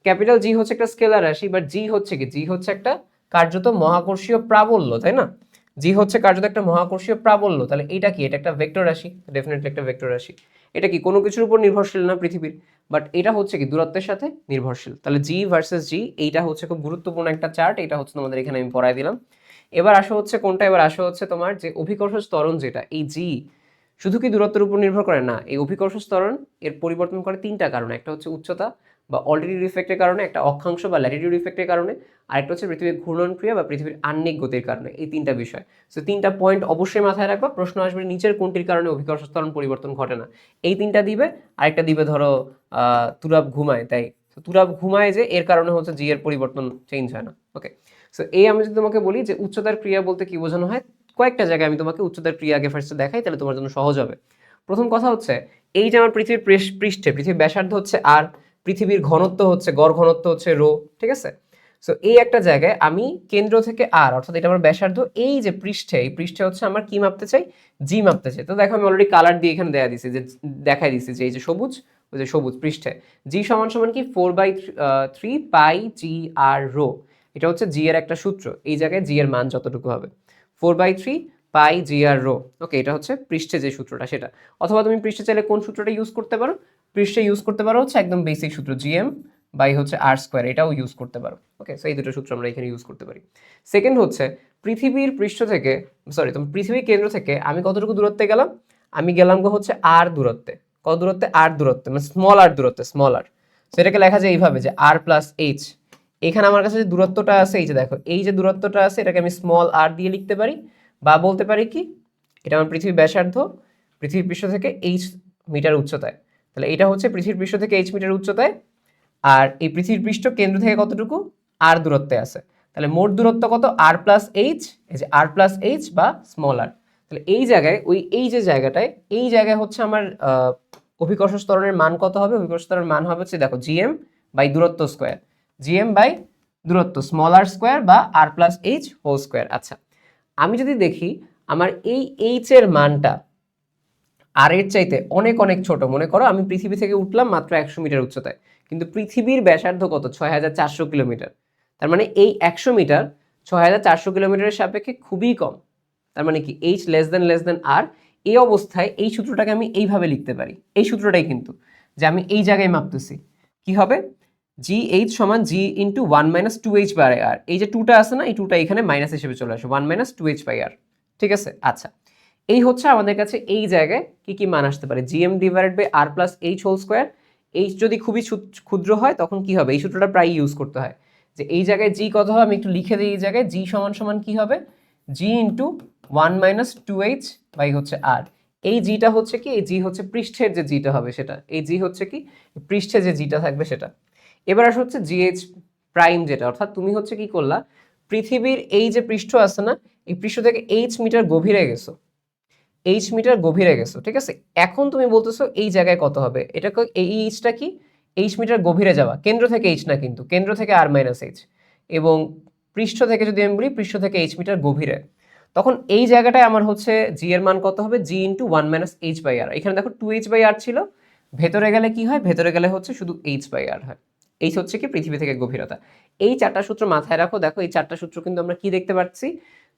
ক্যাপিটাল জি হচ্ছে একটা স্কেলার রাশি, বাট জি হচ্ছে কি, জি হচ্ছে একটা কার্যত মহাকর্ষীয় প্রাবল্য, তাই না? জি হচ্ছে কার্যত একটা মহাকর্ষীয় প্রাবল্য। তাহলে এটা কি, এটা একটা ভেক্টর রাশি, ডেফিনেটলি একটা ভেক্টর রাশি। এটা কি কোনো কিছুর উপর নির্ভরশীল না পৃথিবীর, বাট এটা হচ্ছে কি দূরত্বের সাথে নির্ভরশীল। তাহলে জি ভার্সেস জি, এইটা হচ্ছে খুব গুরুত্বপূর্ণ একটা চার্ট, এটা হচ্ছে তোমাদের এখানে আমি পড়াই দিলাম। এবার আসা হচ্ছে কোনটা, এবার আসা হচ্ছে তোমার যে অভিকর্ষজ ত্বরণ, যেটা এই জি শুধু কি দূরত্বের উপর নির্ভর করে না, এই অভিকর্ষজ ত্বরণ এর পরিবর্তন করে তিনটা কারণে। একটা হচ্ছে উচ্চতা বা অল্টিটিউড ইফেক্টের কারণে, একটা অক্ষাংশ বা ল্যাটিটিউড ইফেক্টের কারণে, আর একটা হচ্ছে পৃথিবীর ঘূর্ণন ক্রিয়া বা পৃথিবীর আহ্নিক গতির কারণে। এই তিনটা বিষয়, সো তিনটা পয়েন্ট অবশ্যই মাথায় রাখবা। প্রশ্ন আসবে নিচের কোনটির কারণে অভিকর্ষজ ত্বরণ পরিবর্তন ঘটে না, এই তিনটা দিবে। আরেকটা দিবে ধরো তুরাব ঘুমায়, তাই তুরাব ঘুমায় যে এর কারণে হচ্ছে জি এর পরিবর্তন চেঞ্জ হয় না। ওকে, সো এই আমি যদি তোমাকে বলি যে উচ্চতার ক্রিয়া বলতে কি বোঝানো হয়, কয়েকটা জায়গায় আমি তোমাকে উচ্চতার ক্রিয়া আগে ফার্স্টে দেখাই, তাহলে তোমার জন্য সহজ হবে। প্রথম কথা হচ্ছে, এই যে আমার পৃথিবীর পৃষ্ঠে, পৃথিবীর ব্যাসার্ধ হচ্ছে আর, পৃথিবীর ঘনত্ব হচ্ছে, গড় ঘনত্ব হচ্ছে রো, ঠিক আছে? সো এই একটা জায়গায় আমি কেন্দ্র থেকে আর, অর্থাৎ এটা আমার ব্যাসার্ধ, এই যে পৃষ্ঠে, এই পৃষ্ঠে হচ্ছে আমার কি মাপতে চাই, জি মাপতে চাই। তো দেখো আমি অলরেডি কালার দিয়ে এখানে দেখাই দিছি, যে দেখাই দিছি যে এই যে সবুজ, ওই যে সবুজ পৃষ্ঠে জি সমান সমান কি 4/3 পাই জি আর রো। এটা হচ্ছে জি এর একটা সূত্র, এই জায়গায় জি এর মান যতটুকু হবে 4/3 পাই জি আর রো। ওকে, এটা হচ্ছে পৃষ্ঠে যে সূত্রটা সেটা। অথবা তুমি পৃষ্ঠে চাইলে কোন সূত্রটা ইউজ করতে পারো, পৃষ্ঠে ইউজ করতে পারো হচ্ছে একদম বেসিক সূত্র জিএম বাই হচ্ছে আর স্কোয়ার, এটাও ইউজ করতে পারো। ওকে, সো এই দুটো সূত্র আমরা এখানে ইউজ করতে পারি। সেকেন্ড হচ্ছে পৃথিবীর পৃষ্ঠ থেকে, সরি তুমি পৃথিবীর কেন্দ্র থেকে আমি কতটুকু দূরত্বে গেলাম, আমি গেলাম হচ্ছে আর দূরত্বে। কত দূরত্বে, আর দূরত্বে, মানে স্মল আর দূরত্বে, স্মল আর। সেটাকে লেখা যায় এইভাবে যে আর প্লাস এইচ। এখানে আমার কাছে যে দূরত্বটা আছে, এই যে দেখো এই যে দূরত্বটা আছে, এটাকে আমি স্মল আর দিয়ে লিখতে পারি, বা বলতে পারি কি, এটা আমার পৃথিবীর ব্যাসার্ধ, পৃথিবীর পৃষ্ঠ থেকে এইচ মিটার উচ্চতায়। তাহলে এটা হচ্ছে পৃথিবীর পৃষ্ঠ থেকে এইচ মিটার উচ্চতায়, আর এই পৃথিবীর পৃষ্ঠ কেন্দ্র থেকে কতটুকু, আর দূরত্বে আছে। তাহলে মোট দূরত্ব কত, আর প্লাস এইচ, এই যে আর প্লাস এইচ বা স্মল আর। তাহলে এই জায়গায় ওই এই যে জায়গাটায়, এই জায়গায় হচ্ছে আমার অভিকর্ষ ত্বরণের মান কত হবে? অভিকর্ষ ত্বরণের মান হবে হচ্ছে দেখো জিএম বাই দূরত্ব স্কোয়ার, জিএম বাই দূরত্ব স্মল আর স্কোয়ার বা আর প্লাস এইচ হোল স্কোয়ার। আচ্ছা, আমি যদি দেখি আমার এই এইচ এর মানটা আর এর চাইতে অনেক অনেক ছোট, মনে করো আমি পৃথিবী থেকে উঠলাম মাত্র 100 মিটার উচ্চতায়, কিন্তু পৃথিবীর ব্যাসার্ধ কত? 6400 কিলোমিটার। তার মানে এই 100 মিটার 6400 কিলোমিটারের সাপেক্ষে খুবই কম। তার মানে কি এইচ লেস দেন আর। এই অবস্থায় এই সূত্রটাকে আমি এইভাবে লিখতে পারি, এই সূত্রটাই কিন্তু, যে আমি এই জায়গায় মাপতেছি কি হবে, জি এইচ সমান G into 1 minus 2h by আর। এই যে 2টা আছে না, এই 2টা এখানে মাইনাস হিসেবে চলে আসে, 1 মাইনাস 2h বাই আর। ঠিক আছে? আচ্ছা, এই হচ্ছে আমাদের কাছে এই জায়গায় কি কি মান আসতে পারে, GM divided by R plus H whole square. H যদি খুবই ক্ষুদ্র হয় তখন কি হবে, এই সূত্রটা প্রায় ইউজ করতে হয়, যে এই জায়গায় জি কত হবে, আমি একটু লিখে দিই, এই জায়গায় জি সমান সমান কি হবে, G into 1 minus 2h by হচ্ছে আর। এই জিটা হচ্ছে কি, এই জি হচ্ছে পৃষ্ঠের যে জিটা হবে সেটা, এই জি হচ্ছে কি পৃষ্ঠে যে জিটা থাকবে সেটা। এবার আসে হচ্ছে জিএইচ প্রাইম যেটা, অর্থাৎ তুমি হচ্ছে কি করলা, পৃথিবীর এই যে পৃষ্ঠ আছে না, এই পৃষ্ঠ থেকে এইচ মিটার গভীরে গেছো, এইচ মিটার গভীরে গেছো, ঠিক আছে? এখন তুমি বলতেছো এই জায়গায় কত হবে, এটা এই এইচটা কি, এইচ মিটার গভীরে যাওয়া, কেন্দ্র থেকে এইচ না কিন্তু, কেন্দ্র থেকে আর মাইনাস এইচ, এবং পৃষ্ঠ থেকে যদি আমি বলি পৃষ্ঠ থেকে এইচ মিটার গভীরে, তখন এই জায়গাটায় আমার হচ্ছে জি এর মান কত হবে, G into 1 minus H by আর। এখানে দেখো 2h বাই আর ছিল, ভেতরে গেলে কি হয়, ভেতরে গেলে হচ্ছে শুধু এইচ বাই আর হয়। এইচ হচ্ছে কি পৃথিবী থেকে গভীরতা। এই চারটা সূত্র মাথায় রাখো। দেখো এই চারটা সূত্র কিন্তু আমরা কি দেখতে পাচ্ছি,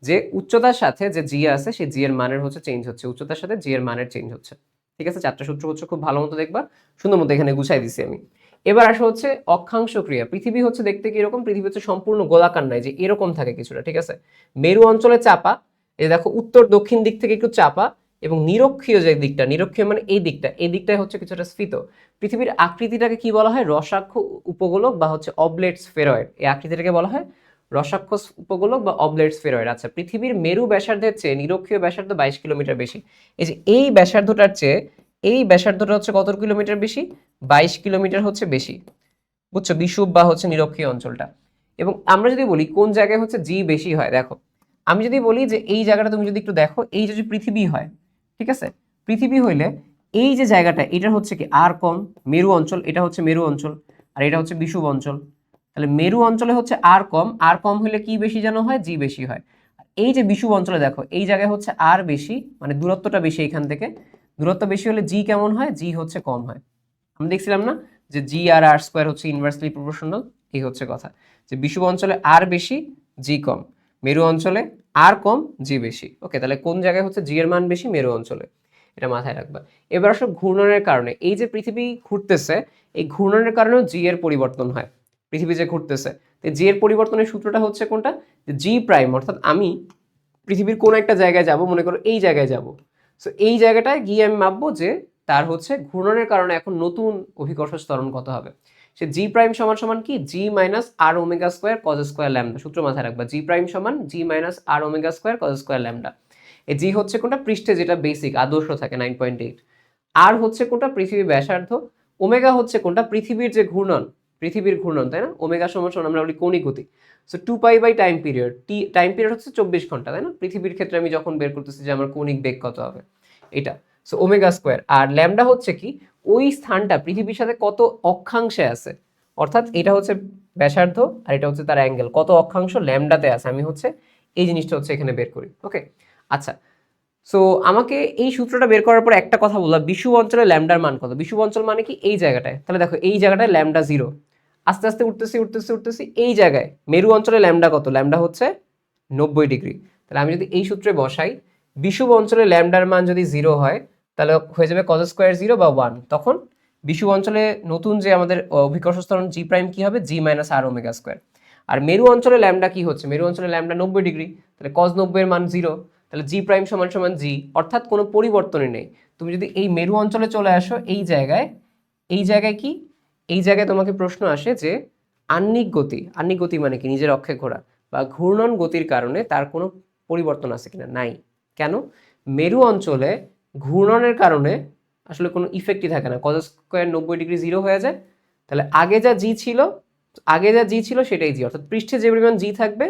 যে উচ্চতার সাথে যে জি আছে সেই জি এর মানের হচ্ছে চেঞ্জ হচ্ছে, উচ্চতার সাথে জি এর মানের চেঞ্জ হচ্ছে। ঠিক আছে? চারটা সূত্র হচ্ছে খুব ভালো মতো দেখবা, সুন্দর মতো এখানে গুছাই দিছি আমি। এবার আসা হচ্ছে অক্ষাংশ ক্রিয়া। পৃথিবী হচ্ছে দেখতে কি এরকম, পৃথিবী হচ্ছে সম্পূর্ণ গোলাকার নাই, যে এরকম থাকে কিছুটা, ঠিক আছে? মেরু অঞ্চলে চাপা, এই দেখো উত্তর দক্ষিণ দিক থেকে একটু চাপা, এবং নিরক্ষীয় যে দিকটা, নিরক্ষীয় মানে এই দিকটা, এই দিকটায় হচ্ছে কিছুটা স্ফীত। পৃথিবীর আকৃতিটাকে কি বলা হয়, রসাক্ষ উপগোলক বা হচ্ছে অবলেট স্ফেরয়েড। এই আকৃতিটাকে বলা হয় রসাক্ষ উপগোলক বা অবলেট স্ফেরয়েড। আচ্ছা, পৃথিবীর মেরু ব্যাসার্ধের চেয়ে নিরক্ষীয় ব্যাসার্ধ 22 কিলোমিটার বেশি। এই যে এই ব্যাসার্ধটার চেয়ে এই ব্যাসার্ধটা হচ্ছে কত কিলোমিটার বেশি, 22 কিলোমিটার হচ্ছে বেশি। বুঝছো, বিষুব বা হচ্ছে নিরক্ষীয় অঞ্চলটা। এবং আমরা যদি বলি কোন জায়গায় হচ্ছে জি বেশি হয়, দেখো আমি যদি বলি যে এই জায়গাটা তুমি যদি একটু দেখো, এই যদি পৃথিবী হয়, ঠিক আছে, পৃথিবী হইলে এই যে জায়গাটা এটা হচ্ছে কি আর কম, মেরু অঞ্চল, এটা হচ্ছে মেরু অঞ্চল, আর এটা হচ্ছে বিষুব অঞ্চল। তাহলে মেরু অঞ্চলে হচ্ছে আর কম হলে কি বেশি যেন হয়, জি বেশি হয়। এই যে বিষুব অঞ্চলে দেখো এই জায়গায় হচ্ছে আর বেশি, মানে দূরত্বটা বেশি, এখান থেকে দূরত্ব বেশি হলে জি কেমন হয়, জি হচ্ছে কম হয়। আমরা দেখছিলাম না যে জি আর আর স্কোয়ার হচ্ছে ইনভার্সলি প্রপোর্শনাল, এই হচ্ছে কথা, যে বিষুব অঞ্চলে আর বেশি জি কম, মেরু অঞ্চলে আর কম জি বেশি। ওকে, তাহলে কোন জায়গায় হচ্ছে জি এর মান বেশি, মেরু অঞ্চলে, এটা মাথায় রাখবা। এবার আসলে ঘূর্ণনের কারণে, এই যে পৃথিবী ঘুরতেছে, এই ঘূর্ণনের কারণেও জি এর পরিবর্তন হয়। পৃথিবী যে ঘুরতেছে, তো জি এর পরিবর্তনের সূত্রটা হচ্ছে কোনটা, জি প্রাইম, অর্থাৎ আমি পৃথিবীর কোন একটা জায়গায় যাব, মনে করো এই জায়গায় যাব, সো এই জায়গাটায় গিয়ে আমি মাপবো যে তার হচ্ছে ঘূর্ণনের কারণে এখন নতুন অভিকর্ষ ত্বরণ কত হবে। সে জি প্রাইম সমান সমান কি, g minus r omega square cos square lambda. সূত্র মাথায় রাখবা, জি প্রাইম সমান g minus r omega square cos square lambda. এই জি হচ্ছে কোনটা, পৃষ্ঠে যেটা বেসিক আদর্শ থাকে 9.8, আর হচ্ছে কোনটা, পৃথিবীর ব্যাসার্ধ, ওমেগা হচ্ছে কোনটা, পৃথিবীর যে ঘূর্ণন, পৃথিবীর ঘূর্ণন, তাই না? ওমেগা সমান সমান আমরা বলি কৌণিক গতি। So 2 pi by time period, time period হচ্ছে 24 ঘন্টা, তাই না? পৃথিবীর ক্ষেত্রে আমি যখন বের করতেছি যে আমার কৌণিক বেগ কত হবে, এটা। সো ওমেগা স্কোয়ার, আর ল্যামডা হচ্ছে কি, ওই স্থানটা পৃথিবীর সাথে কত অক্ষাংশে আছে, অর্থাৎ এটা হচ্ছে ব্যাসার্ধ আর এটা হচ্ছে তার অ্যাঙ্গেল, কত অক্ষাংশ ল্যামডাতে আছে, আমি হচ্ছে এই জিনিসটা হচ্ছে এখানে বের করি। ওকে, আচ্ছা, সো আমাকে এই সূত্রটা বের করার পর একটা কথা বললাম, বিষুব অঞ্চলে ল্যামডার মান কত। বিষুব অঞ্চল মানে কি, এই জায়গাটায়, তাহলে দেখো এই জায়গাটায় ল্যামডা 0, আস্তে আস্তে উঠতেছি এই জায়গায় মেরু অঞ্চলে ল্যামডা কত, ল্যামডা হচ্ছে 90 ডিগ্রি। তাহলে আমি যদি এই সূত্রে বসাই, বিষুব অঞ্চলে ল্যামডার মান যদি 0 হয়, তাহলে হয়ে যাবে কজ স্কোয়ার 0 বা 1, তখন বিষুব অঞ্চলে নতুন যে আমাদের অভিকর্ষ ত্বরণ জি প্রাইম কি হবে, জি মাইনাস আর ওমেগা স্কোয়ার। আর মেরু অঞ্চলে ল্যামডা কি হচ্ছে, মেরু অঞ্চলে ল্যামডা 90 ডিগ্রি, তাহলে কজ 90 এর মান 0, তাহলে জি প্রাইম সমান সমান জি, অর্থাৎ কোনো পরিবর্তনই নেই। তুমি যদি এই মেরু অঞ্চলে চলে আসো, এই জায়গায়, এই জায়গায় কি, এই জায়গায় তোমাকে প্রশ্ন আসে যে আহ্নিক গতি মানে কি, নিজের অক্ষে ঘোরা বা ঘূর্ণন গতির কারণে তার কোনো পরিবর্তন আছে কিনা, নাই। কেন, মেরু অঞ্চলে ঘূর্ণনের কারণে আসলে কোনো ইফেক্টই থাকে না, কজ স্কোয়ার 90 ডিগ্রি 0 হয়ে যায়। তাহলে আগে যা জি ছিল সেটাই জি, অর্থাৎ পৃষ্ঠে যে পরিমাণ জি থাকবে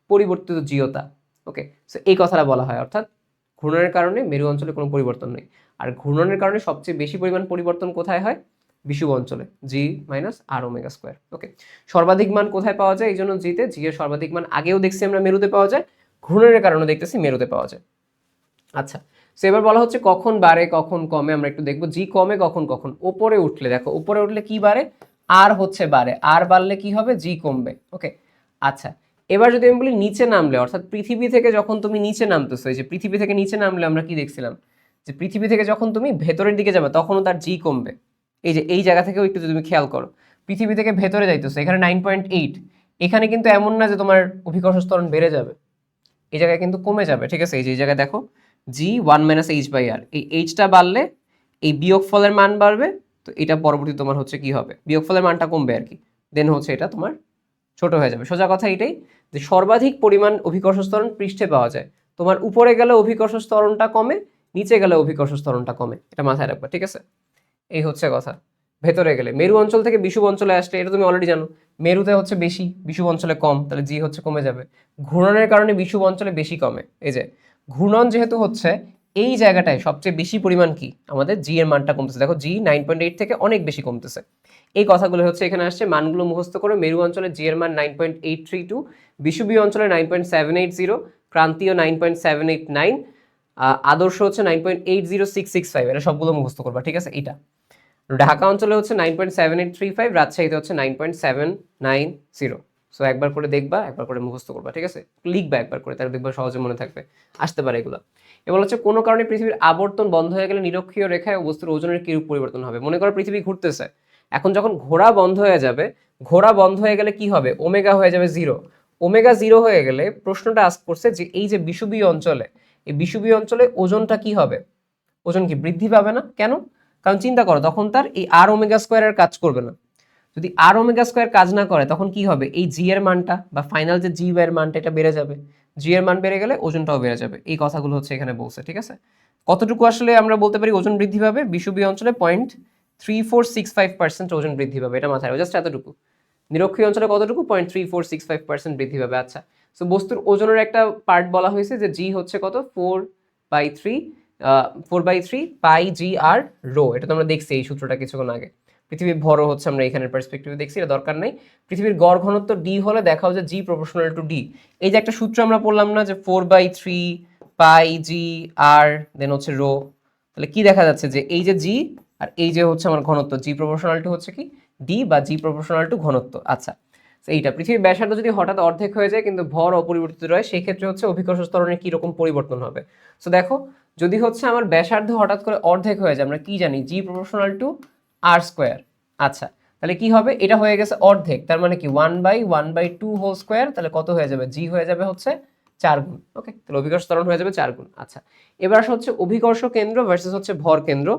পরিবর্তিত জিওতা। ওকে, সো এই কথাটা বলা হয়, অর্থাৎ ঘূর্ণনের কারণে মেরু অঞ্চলে কোনো পরিবর্তন নেই। আর ঘূর্ণনের কারণে সবচেয়ে বেশি পরিমাণ পরিবর্তন কোথায় হয়? বিষুব অঞ্চলে, জি মাইনাস আর ওমেগা স্কোয়ার। ওকে, সর্বাধিক মান কোথায় পাওয়া যায়? এই জন্য জিতে, জি এর সর্বাধিক মান আগেও দেখছি আমরা মেরুতে পাওয়া যায়, ঘূর্ণনের কারণে দেখতেছি মেরুতে পাওয়া যায়। আচ্ছা, সো এবার বলা হচ্ছে কখন বাড়ে কখন কমে, আমরা একটু দেখবো। জি কমে কখন কখন? ওপরে উঠলে, দেখো উপরে উঠলে কি বাড়ে? আর হচ্ছে বাড়ে, আর বাড়লে কি হবে? জি কমবে। ওকে, আচ্ছা এবার যদি আমি বলি নিচে নামলে, অর্থাৎ পৃথিবী থেকে যখন তুমি নিচে নামতেছো, এই যে পৃথিবী থেকে নিচে নামলে আমরা কি দেখছিলাম, যে পৃথিবী থেকে যখন তুমি ভেতরের দিকে যাবে তখনও তার জি কমবে। এই যে এই জায়গা থেকেও একটু তুমি খেয়াল করো, পৃথিবী থেকে ভেতরে যাইতেছো, এখানে 9.8, এখানে কিন্তু এমন না যে তোমার অভিকর্ষ ত্বরণ বেড়ে যাবে, এই জায়গায় কিন্তু কমে যাবে। ঠিক আছে, এই যে এই জায়গায় দেখো জি 1 - h/r, এই এইচটা বাড়লে এই বিয়োগফলের মান বাড়বে, তো এটা পরবর্তী তোমার হচ্ছে কি হবে? বিয়োগফলের মানটা কমবে আর কি, দেন হচ্ছে এটা তোমার ছোট হয়ে যাবে। সোজা কথা এটাই যে সর্বাধিক পরিমাণ অভিকর্ষ ত্বরণ পৃষ্ঠে পাওয়া যায়। তোমার উপরে গেলে অভিকর্ষ ত্বরণটা কমে, নিচে গেলে অভিকর্ষ ত্বরণটা কমে, এটা মাথায় রাখবা। ঠিক আছে, এই হচ্ছে কথা। ভেতরে গেলে মেরু অঞ্চল থেকে বিষুব অঞ্চলে আসলে, এটা তুমি অলরেডি জানো, মেরুতে হচ্ছে বেশি, বিষুব অঞ্চলে কম, তাহলে জি হচ্ছে কমে যাবে। ঘূর্ণনের কারণে বিষুব অঞ্চলে বেশি কমে, এই যে ঘূর্ণন যেহেতু হচ্ছে এই জায়গাটায় সবচেয়ে বেশি পরিমাণ কি আমাদের জি এর মানটা কমতেছে, দেখো জি 9.8 থেকে অনেক বেশি কমতেছে। এই কথাগুলো হচ্ছে এখানে আসছে, মানগুলো মুখস্থ করে। মেরু অঞ্চলে জি এর মান 9.832, বিষুবীয় অঞ্চলে 9.780, ক্রান্তীয় 9.789, আদর্শ হচ্ছে 9.80665, এটা সবগুলো মুখস্থ করবা। ঠিক আছে, এটা ঢাকা অঞ্চলে হচ্ছে 9.7835, রাজশাহীতে হচ্ছে 9.790। সো একবার করে দেখবা, একবার করে মুখস্থ করবা। ঠিক আছে, লিখবা একবার করে, তাহলে দেখবা সহজে মনে থাকবে, আসতে পারে এগুলো। এবার হচ্ছে কোনো কারণে পৃথিবীর আবর্তন বন্ধ হয়ে গেলে নিরক্ষীয় রেখায় বস্তুর ওজনের কিরূপ পরিবর্তন হবে? মনে করো পৃথিবী ঘুরতেছে, এখন যখন ঘোরা বন্ধ হয়ে যাবে, ঘোরা বন্ধ হয়ে গেলে কি হবে? ওমেগা হয়ে যাবে জিরো। ওমেগা জিরো হয়ে গেলে প্রশ্নটা আস্ক করছে যে এই যে বিষুবীয় অঞ্চলে, এই বিষুবীয় অঞ্চলে ওজনটা কি হবে? ওজন কি বৃদ্ধি পাবে না? কেন? কারণ চিন্তা করো, তখন তার এই আর ওমেগা স্কোয়ারের কাজ করবে না। যদি আর ওমেগা স্কোয়ার কাজ না করে তখন কি হবে? এই জি এর মানটা বা ফাইনাল যে জি এর মানটা এটা বেড়ে যাবে, জি এর মান বেড়ে গেলে ওজনটাও বেড়ে যাবে। এই কথাগুলো হচ্ছে এখানে বলছে। ঠিক আছে, কতটুকু আসলে আমরা বলতে পারি ওজন বৃদ্ধি পাবে? বিষুবীয় অঞ্চলে 0.3465% ওজন বৃদ্ধি পাবে, এটা মাথায়, জাস্ট এতটুকু। নিরক্ষীয় অঞ্চলে কতটুকু? 0.3465% বৃদ্ধি পাবে। আচ্ছা, সো বস্তুর ওজনের একটা পার্ট বলা হয়েছে যে জি হচ্ছে কত? 4/3 পাই জি আর রো, এটা তো আমরা দেখছি এই সূত্রটা কিছুক্ষণ আগে। পৃথিবীর ভরও হচ্ছে আমরা এখানের পার্সপেক্টিভে দেখছি, এটা দরকার নাই। পৃথিবীর গড় ঘনত্ব ডি হলে দেখাও যে জি প্রপোর্শনাল টু ডি। এই যে একটা সূত্র আমরা পড়লাম না, যে 4/3 পাই জি আর দেন হচ্ছে রো, তাহলে কি দেখা যাচ্ছে যে এই যে জি আর এই যে হচ্ছে আমার ঘনত্ব, জি প্রপোর্শনাল টু হচ্ছে কি ডি, বা জি প্রপোর্শনাল টু ঘনত্ব। আচ্ছা, এইটা পৃথিবীর ব্যাসার্ধ যদি হঠাৎ অর্ধেক হয়ে যায় কিন্তু ভর অপরিবর্তিত রয়, সেই ক্ষেত্রে হচ্ছে অভিকর্ষ ত্বরণের কি রকম পরিবর্তন হবে? সো দেখো, যদি হচ্ছে আমার ব্যাসার্ধ হঠাৎ করে অর্ধেক হয়ে যায়, আমরা কি জানি? জি প্রপোর্শনাল টু আর স্কোয়ার। আচ্ছা, তাহলে কি হবে? এটা হয়ে গেছে অর্ধেক, তার মানে কি 1/1/2 হোল স্কোয়ার, তাহলে কত হয়ে যাবে? জি হয়ে যাবে হচ্ছে 4 গুণ। ওকে, তাহলে অভিকর্ষ ত্বরণ হয়ে যাবে 4 গুণ। আচ্ছা, এবার আসা হচ্ছে অভিকর্ষ কেন্দ্র ভার্সেস হচ্ছে ভর কেন্দ্র।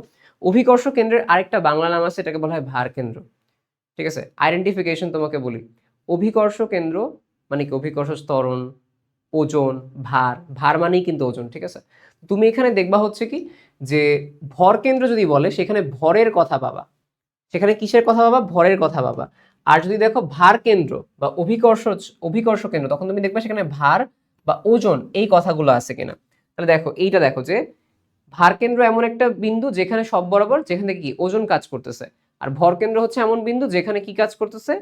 অভিকর্ষ কেন্দ্রের আরেকটা বাংলা নাম আছে, এটাকে বলা হয় ভার কেন্দ্র। ঠিক আছে, আইডেন্টিফিকেশন তোমাকে বলি। অভিকর্ষ কেন্দ্র মানে কি? অভিকর্ষ ত্বরণ, ওজন, ভার, ভার মানেই কিন্তু ওজন। ঠিক আছে, তুমি এখানে দেখবা হচ্ছে কি যে ভর কেন্দ্র যদি বলে সেখানে ভরের কথা পাবা, সেখানে কিসের কথা পাবা? ভরের কথা পাবা। আর যদি দেখো ভার কেন্দ্র বা অভিকর্ষ কেন্দ্র, তখন তুমি দেখবে সেখানে ভার বা ওজন এই কথাগুলো আছে কিনা। তাহলে দেখো এইটা, দেখো যে ভার কেন্দ্র এমন একটা বিন্দু যেখানে সব বরাবর, যেখানে কি ওজন কাজ করতেছে। আর ভর কেন্দ্র হচ্ছে এমন বিন্দু যেখানে কি কাজ করতেছে?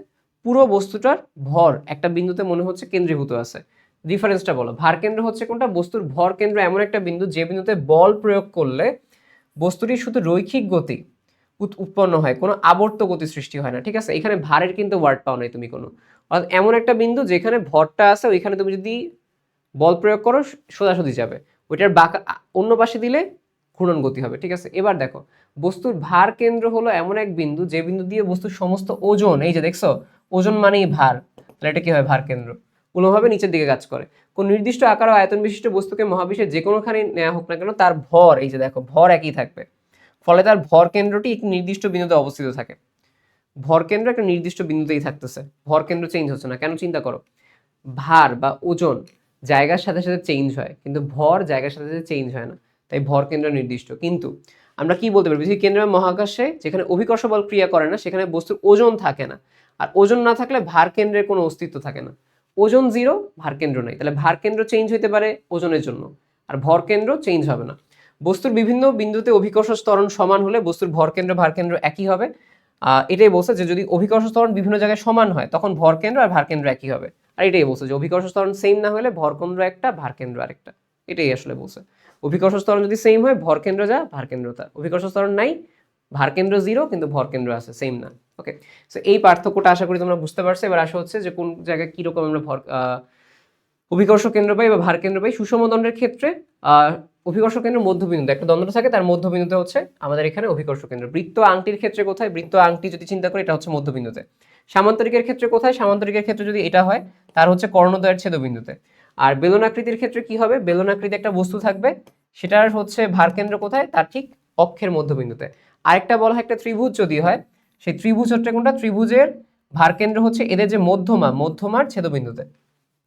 পুরো বস্তুটার ভর একটা বিন্দুতে মনে হচ্ছে কেন্দ্রীভূত আছে। ডিফারেন্সটা বলো। ভার কেন্দ্র হচ্ছে কোনটা? বস্তুর ভর কেন্দ্র এমন একটা বিন্দু যে বিন্দুতে বল প্রয়োগ করলে বস্তুটির শুধু রৈখিক গতি উৎপন্ন হয়, কোনো আবর্ত গতি সৃষ্টি হয় না। ঠিক আছে, এখানে ভারের কিন্তু ওয়ার্ড পাও নাই তুমি কোনো। অর্থাৎ এমন একটা বিন্দু যেখানে ভরটা আছে, ওইখানে তুমি যদি বল প্রয়োগ করো সোজাসুজি যাবে, ওইটার বাঁকা অন্য পাশে দিলে ঘূর্ণন গতি হবে। ঠিক আছে, এবার দেখো বস্তুর ভার কেন্দ্র হলো এমন এক বিন্দু যে বিন্দু দিয়ে বস্তুর সমস্ত ওজন, এই যে দেখছো ওজন মানেই ভার, তাহলে এটা কি হয়? ভার কেন্দ্র। কোনোভাবে নিচের দিকে কাজ করে। কোন নির্দিষ্ট আকার ও আয়তন বিশিষ্ট বস্তুকে মহাবিশ্বের যে কোনোখানে নেওয়া হোক না কেন, তার ভর, এই যে দেখো ভর একই থাকবে, ফলে তার ভর কেন্দ্রটি একটি নির্দিষ্ট বিন্দুতে অবস্থিত থাকে। ভর কেন্দ্র একটা নির্দিষ্ট বিন্দুতেই থাকতেছে, ভর কেন্দ্র চেঞ্জ হচ্ছে না। কেন? চিন্তা করো, ভার বা ওজন জায়গার সাথে সাথে চেঞ্জ হয়, কিন্তু ভর জায়গার সাথে সাথে চেঞ্জ হয় না, তাই ভর কেন্দ্র নির্দিষ্ট। কিন্তু আমরা কি বলতে পারি? পৃথিবীর কেন্দ্র মহাকাশে যেখানে অভিকর্ষ বল ক্রিয়া করে না, সেখানে বস্তুর ওজন থাকে না। আর ওজন না থাকলে ভার কেন্দ্রের কোনো অস্তিত্ব থাকে না। ওজন জিরো, ভার কেন্দ্র নাই, তাহলে ভার কেন্দ্র চেঞ্জ হতে পারে ওজনের জন্য, আর ভর কেন্দ্র চেঞ্জ হবে না। বস্তুর বিভিন্ন বিন্দুতে অভিকর্ষ ত্বরণ সমান হলে বস্তুর ভরকেন্দ্র ভারকেন্দ্র একই হবে। এটাই বলছে যে যদি অভিকর্ষ ত্বরণ বিভিন্ন জায়গায় সমান হয় তখন ভরকেন্দ্র আর ভারকেন্দ্র একই হবে। আর এটাই বলছে যে অভিকর্ষ ত্বরণ সেম না হলে ভরকেন্দ্র একটা ভারকেন্দ্র আরেকটা। এটাই আসলে বলছে। অভিকর্ষ ত্বরণ যদি সেম হয় ভরকেন্দ্র যা ভারকেন্দ্র তা। অভিকর্ষ ত্বরণ নাই, ভারকেন্দ্র 0 কিন্তু ভরকেন্দ্র আছে, সেম না। ওকে, সো এই পার্থক্যটা আশা করি তোমরা বুঝতে পারছো। এবার আসা হচ্ছে যে কোন জায়গায় কিরকম আমরা অভিকর্ষ কেন্দ্র পাই বা ভার কেন্দ্র পাই। সুষম দণ্ডের ক্ষেত্রে অভিকর্ষ কেন্দ্র মধ্যবিন্দু, একটা দণ্ড থাকে তার মধ্যবিন্দুতে হচ্ছে আমাদের এখানে অভিকর্ষ কেন্দ্র। বৃত্ত আংটির ক্ষেত্রে কোথায়? বৃত্ত আংটি যদি চিন্তা করি এটা হচ্ছে মধ্যবিন্দুতে। সামান্তরিকের ক্ষেত্রে কোথায়? সামান্তরিকের ক্ষেত্রে যদি এটা হয় তার হচ্ছে কর্ণদ্বয়ের ছেদবিন্দুতে। আর বেলনাকৃতির ক্ষেত্রে কি হবে? বেলনাকৃতি একটা বস্তু থাকবে, সেটার হচ্ছে ভার কেন্দ্র কোথায়? তার ঠিক অক্ষের মধ্যবিন্দুতে। আরেকটা বলা হয় একটা ত্রিভুজ যদি হয়, সেই ত্রিভুজ হচ্ছে কোনটা? ত্রিভুজের ভার কেন্দ্র হচ্ছে এদের যে মধ্যমার ছেদবিন্দুতে।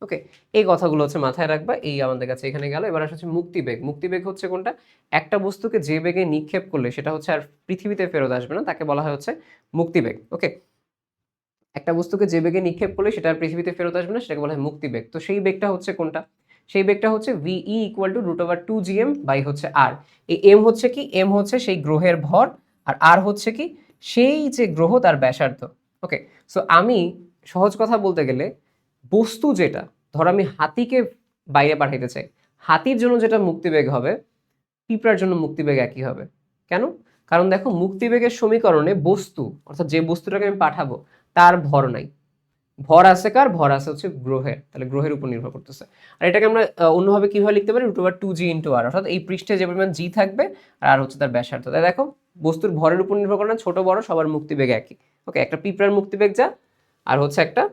ওকে, এই কথাগুলো হচ্ছে মাথায় রাখবা। এই আমাদের কাছে এখানে গেল। এবার হচ্ছে মুক্তিবেগ। মুক্তিবেগ হচ্ছে কোনটা? একটা বস্তুকে যে বেগে নিক্ষেপ করলে সেটা হচ্ছে আর পৃথিবীতে ফেরত আসবে না, তাকে বলা হয় হচ্ছে মুক্তিবেগ। ওকে, একটা বস্তুকে যে বেগে নিক্ষেপ করলে সেটা আর পৃথিবীতে ফেরত আসবে না, সেটাকে বলা হয় মুক্তিবেগ। তো সেই বেগটা হচ্ছে কোনটা? সেই বেগটা হচ্ছে VE = √2gm বাই হচ্ছে r। এই m হচ্ছে কি? m হচ্ছে সেই গ্রহের ভর, আর r হচ্ছে কি? সেই যে গ্রহ তার ব্যাসার্ধ। ওকে, সো আমি সহজ কথা বলতে গেলে বস্তু যেটা, ধর আমি হাতিকে বাইরে পাঠাইতে চাই, হাতির জন্য যেটা মুক্তিবেগ হবে পিঁপড়ার জন্য মুক্তিবেগ একই হবে। কেন? কারণ দেখো মুক্তিবেগের সমীকরণে বস্তু, অর্থাৎ যে বস্তুটাকে আমি পাঠাবো তার ভর নাই। ভর আছে কার? ভর আছে হচ্ছে গ্রহের। তাহলে গ্রহের উপর নির্ভর করতেছে। আর এটাকে আমরা অন্যভাবে কিভাবে লিখতে পারি? √2g × r, অর্থাৎ এই পৃষ্ঠে যে পরিমাণ জি থাকবে আর হচ্ছে তার ব্যাসার্ধ। তাই দেখো বস্তুর ভরের উপর নির্ভর করে না, ছোট বড় সবার মুক্তিবেগ একই। ওকে, একটা পিঁপড়ার মুক্তিবেগ যা আর হচ্ছে একটা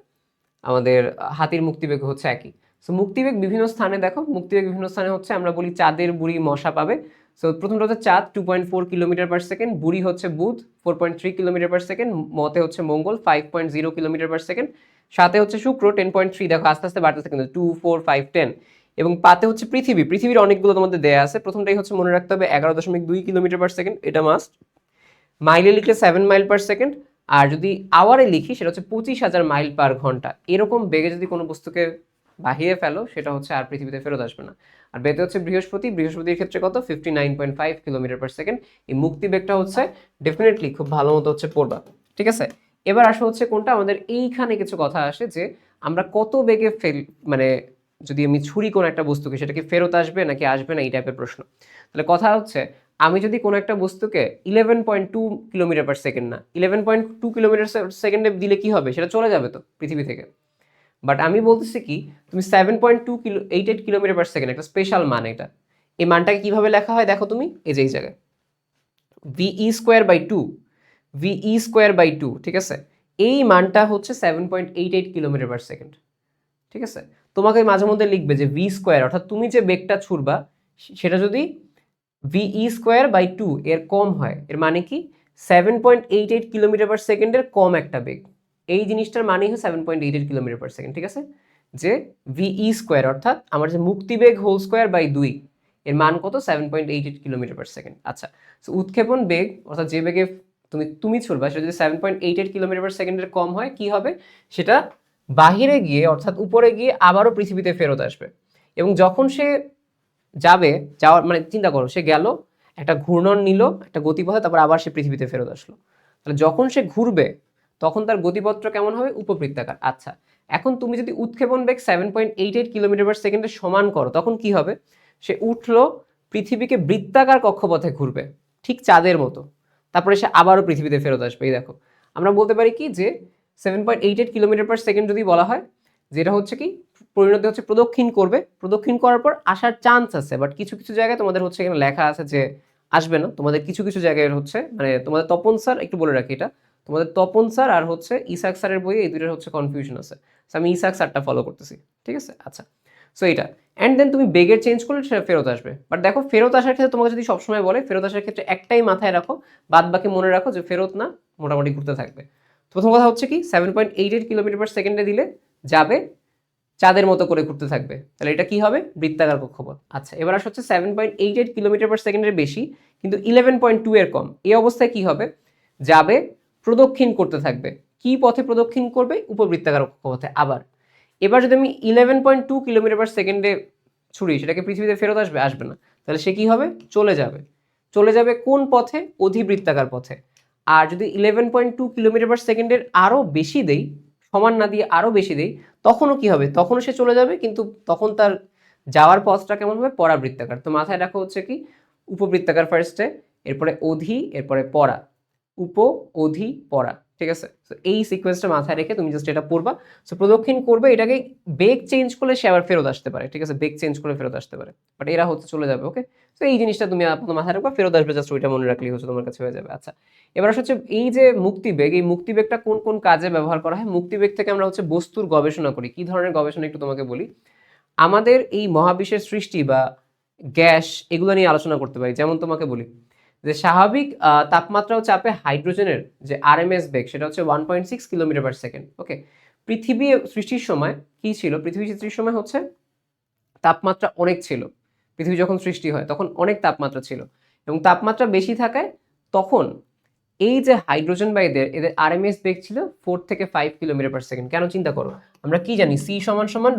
আমাদের হাতির মুক্তিবেগ হচ্ছে একই। সো মুক্তিবেগ বিভিন্ন স্থানে দেখো, মুক্তিবেগ বিভিন্ন স্থানে হচ্ছে আমরা বলি চাঁদের বুড়ি মশা পাবে। সো প্রথমটা হচ্ছে চাঁদ 2.4 কিলোমিটার/সেকেন্ড, বুড়ি হচ্ছে বুধ 4.3 কিলোমিটার/সেকেন্ড, মতে হচ্ছে মঙ্গল 5.0 কিলোমিটার/সেকেন্ড, সাথে হচ্ছে শুক্র 10.3। দেখো আস্তে আস্তে বাড়তেছে কিন্তু 2, 4, 5, 10। এবং পাতে হচ্ছে পৃথিবী। পৃথিবীর অনেকগুলো তোমাদের দেয়া আছে। প্রথমটাই হচ্ছে মনে রাখতে হবে 11.2 কিলোমিটার/সেকেন্ড, এটা মাস্ট। মাইলে লিখলে 7 মাইল/সেকেন্ড, আর যদি আওয়ারে লিখি সেটা হচ্ছে 25,000 মাইল/ঘন্টা। এরকম বেগে যদি কোনো বস্তুকে বাহিরে ফেলো সেটা হচ্ছে আর পৃথিবীতে ফেরত আসবে না। আর বেতে হচ্ছে বৃহস্পতি, বৃহস্পতির ক্ষেত্রে কত? 59.5 কিলোমিটার/সেকেন্ড। এই মুক্তিবেগটা হচ্ছে ডেফিনেটলি খুব ভালো মতো হচ্ছে পড়বা, ঠিক আছে? এবার আসা হচ্ছে কোনটা? আমাদের এইখানে কিছু কথা আসে যে আমরা কত বেগে মানে যদি আমি ছুরি কোনো একটা বস্তুকে, সেটা কি ফেরত আসবে নাকি আসবে না, এই টাইপের প্রশ্ন। তাহলে কথা হচ্ছে আমি যদি কোনো একটা বস্তুকে 11.2 কিলোমিটার/সেকেন্ড না 11.2 কিলোমিটার/সেকেন্ডে দিলে কি হবে? সেটা চলে যাবে তো পৃথিবী থেকে। বাট আমি বলতেছি কি তুমি 7.288 কিলোমিটার/সেকেন্ড, একটা স্পেশাল মান এটা। এই মানটাকে কিভাবে লেখা হয় দেখো তুমি, এই যে এই জায়গায় VE²/2, VE²/2, ঠিক আছে? এই মানটা হচ্ছে 7.88 কিলোমিটার/সেকেন্ড, ঠিক আছে? তোমাকে মাঝে মধ্যে লিখবে যে v², অর্থাৎ তুমি যে বেগটা ছুড়বা সেটা যদি VE²/2 এর কম হয়, এর মানে কি 7.88 কিলোমিটার/সেকেন্ডের কম একটা বেগ। এই জিনিসটার মানেই হচ্ছে 7.88 কিলোমিটার/সেকেন্ড, ঠিক আছে? যে VE² অর্থাৎ আমার যে মুক্তিবেগ (2) এর মান কত? 7.88 কিলোমিটার/সেকেন্ড। আচ্ছা, সো উৎক্ষেপণ বেগ অর্থাৎ যে বেগে তুমি ছুড়বা সেটা যদি 7.88 কিলোমিটার/সেকেন্ডের কম হয় কি হবে? সেটা বাহিরে গিয়ে অর্থাৎ উপরে গিয়ে আবারও পৃথিবীতে ফেরত আসবে। এবং যখন সে যাওয়ার মানে চিন্তা করো, সে গেল একটা ঘূর্ণন নিল একটা গতিপথে, তারপর আবার সে পৃথিবীতে ফেরত আসলো। তাহলে যখন সে ঘুরবে তখন তার গতিপথটা কেমন হবে? উপবৃত্তাকার। আচ্ছা, এখন তুমি যদি উৎক্ষেপণ বেগ 7.88 কিলোমিটার/সেকেন্ডে সমান করো তখন কি হবে? সে উঠলো, পৃথিবীকে বৃত্তাকার কক্ষপথে ঘুরবে ঠিক চাঁদের মতো, তারপরে সে আবারও পৃথিবীতে ফেরত আসবে। এই দেখো আমরা বলতে পারি কি যে 7.88 কিলোমিটার/সেকেন্ড যদি বলা হয়, যেটা হচ্ছে কি পরিণতি হচ্ছে প্রদক্ষিণ করবে, প্রদক্ষিণ করার পর আসার চান্স আছে। বাট কিছু কিছু জায়গায় তোমাদের হচ্ছে এখানে লেখা আছে যে আসবে না। তোমাদের কিছু কিছু জায়গায় হচ্ছে মানে তোমাদের তপন স্যার, একটু বলে রাখি এটা, তোমাদের তপন স্যার আর হচ্ছে ইসাক স্যারের বইয়ে এই দুইটার হচ্ছে কনফিউশন আছে। আমি ইসাক স্যারটা ফলো করতেছি, ঠিক আছে? আচ্ছা, সো এটা অ্যান্ড দেন তুমি বেগের চেঞ্জ করলে সেটা ফেরত আসবে। বাট দেখো ফেরত আসার ক্ষেত্রে তোমাকে যদি সবসময় বলে ফেরত আসার ক্ষেত্রে একটাই মাথায় রাখো, বাদ বাকি মনে রাখো যে ফেরত না, মোটামুটি ঘুরতে থাকবে। প্রথম কথা হচ্ছে কি 7.88 কিলোমিটার/সেকেন্ডে দিলে যাবে চাঁদের মতো করে ঘুরতে থাকবে, তাহলে এটা কি হবে? বৃত্তাকার কক্ষপথ। আচ্ছা, এবার আসা হচ্ছে 7.88 কিলোমিটার/সেকেন্ডের বেশি কিন্তু 11.2 এর কম। এই অবস্থায় কি হবে? যাবে, প্রদক্ষিণ করতে থাকবে। কি পথে প্রদক্ষিণ করবে? উপবৃত্তাকার কক্ষপথে। আবার এবার যদি আমি 11.2 কিলোমিটার/সেকেন্ডে ছুড়ি, সেটাকে পৃথিবীতে ফেরত আসবে? আসবে না। তাহলে সে কি হবে, চলে যাবে। চলে যাবে কোন পথে, অধিবৃত্তাকার পথে। আর যদি 11.2 কিলোমিটার পার সেকেন্ডের আরও বেশি দেই, সমান না দিয়ে আরও বেশি দেই, তখনও কি হবে, তখনও সে চলে যাবে, কিন্তু তখন তার যাওয়ার পথটা কেমন হবে, পরাবৃত্তাকার। তো মাথায় রাখা হচ্ছে কি, উপবৃত্তাকার ফার্স্টে, এরপরে অধি, এরপরে পরা, উপ, অধি, পরা, ঠিক আছে। তো এই সিকোয়েন্সটা মাথায় রেখে তুমি জাস্ট এটা পড়বা। সো প্রদক্ষিণ করবে, এটাকে বেগ চেঞ্জ করলে সে আবার ফেরত আসতে পারে, ঠিক আছে, বেগ চেঞ্জ করে ফেরত আসতে পারে, বাট এরা হচ্ছে চলে যাবে। ওকে, তো এই জিনিসটা তুমি আপাতত মাথায় রাখবা, ফেরত আসবে জাস্ট ওইটা মনে রাখলেই হচ্ছে তোমার কাছে হয়ে যাবে। আচ্ছা, এবার হচ্ছে এই যে মুক্তিবেগ, এই মুক্তিবেগটা কোন কোন কাজে ব্যবহার করা হয়। মুক্তিবেগ থেকে আমরা হচ্ছে বস্তুর গবেষণা করি। কি ধরনের গবেষণা একটু তোমাকে বলি। আমাদের এই মহাবিশ্বের সৃষ্টি বা গ্যাস, এগুলো নিয়ে আলোচনা করতে পারি। যেমন তোমাকে বলি যে স্বাভাবিক তাপমাত্রা ও চাপে হাইড্রোজেনের যে আরএমএস বেগ, সেটা হচ্ছে 1.6 কিলোমিটার পার সেকেন্ড। ওকে, পৃথিবী সৃষ্টির সময় কি ছিল, পৃথিবী সৃষ্টির সময় হচ্ছে তাপমাত্রা অনেক ছিল। পৃথিবী যখন সৃষ্টি হয় তখন অনেক তাপমাত্রা ছিল, এবং তাপমাত্রা বেশি থাকায় তখন এই যে হাইড্রোজেন বা এদের এদের আরএমএস বেগ ছিল 4 থেকে 5 কিলোমিটার পার সেকেন্ড। কেন চিন্তা করো, আমরা কি জানি, সি সমান সমান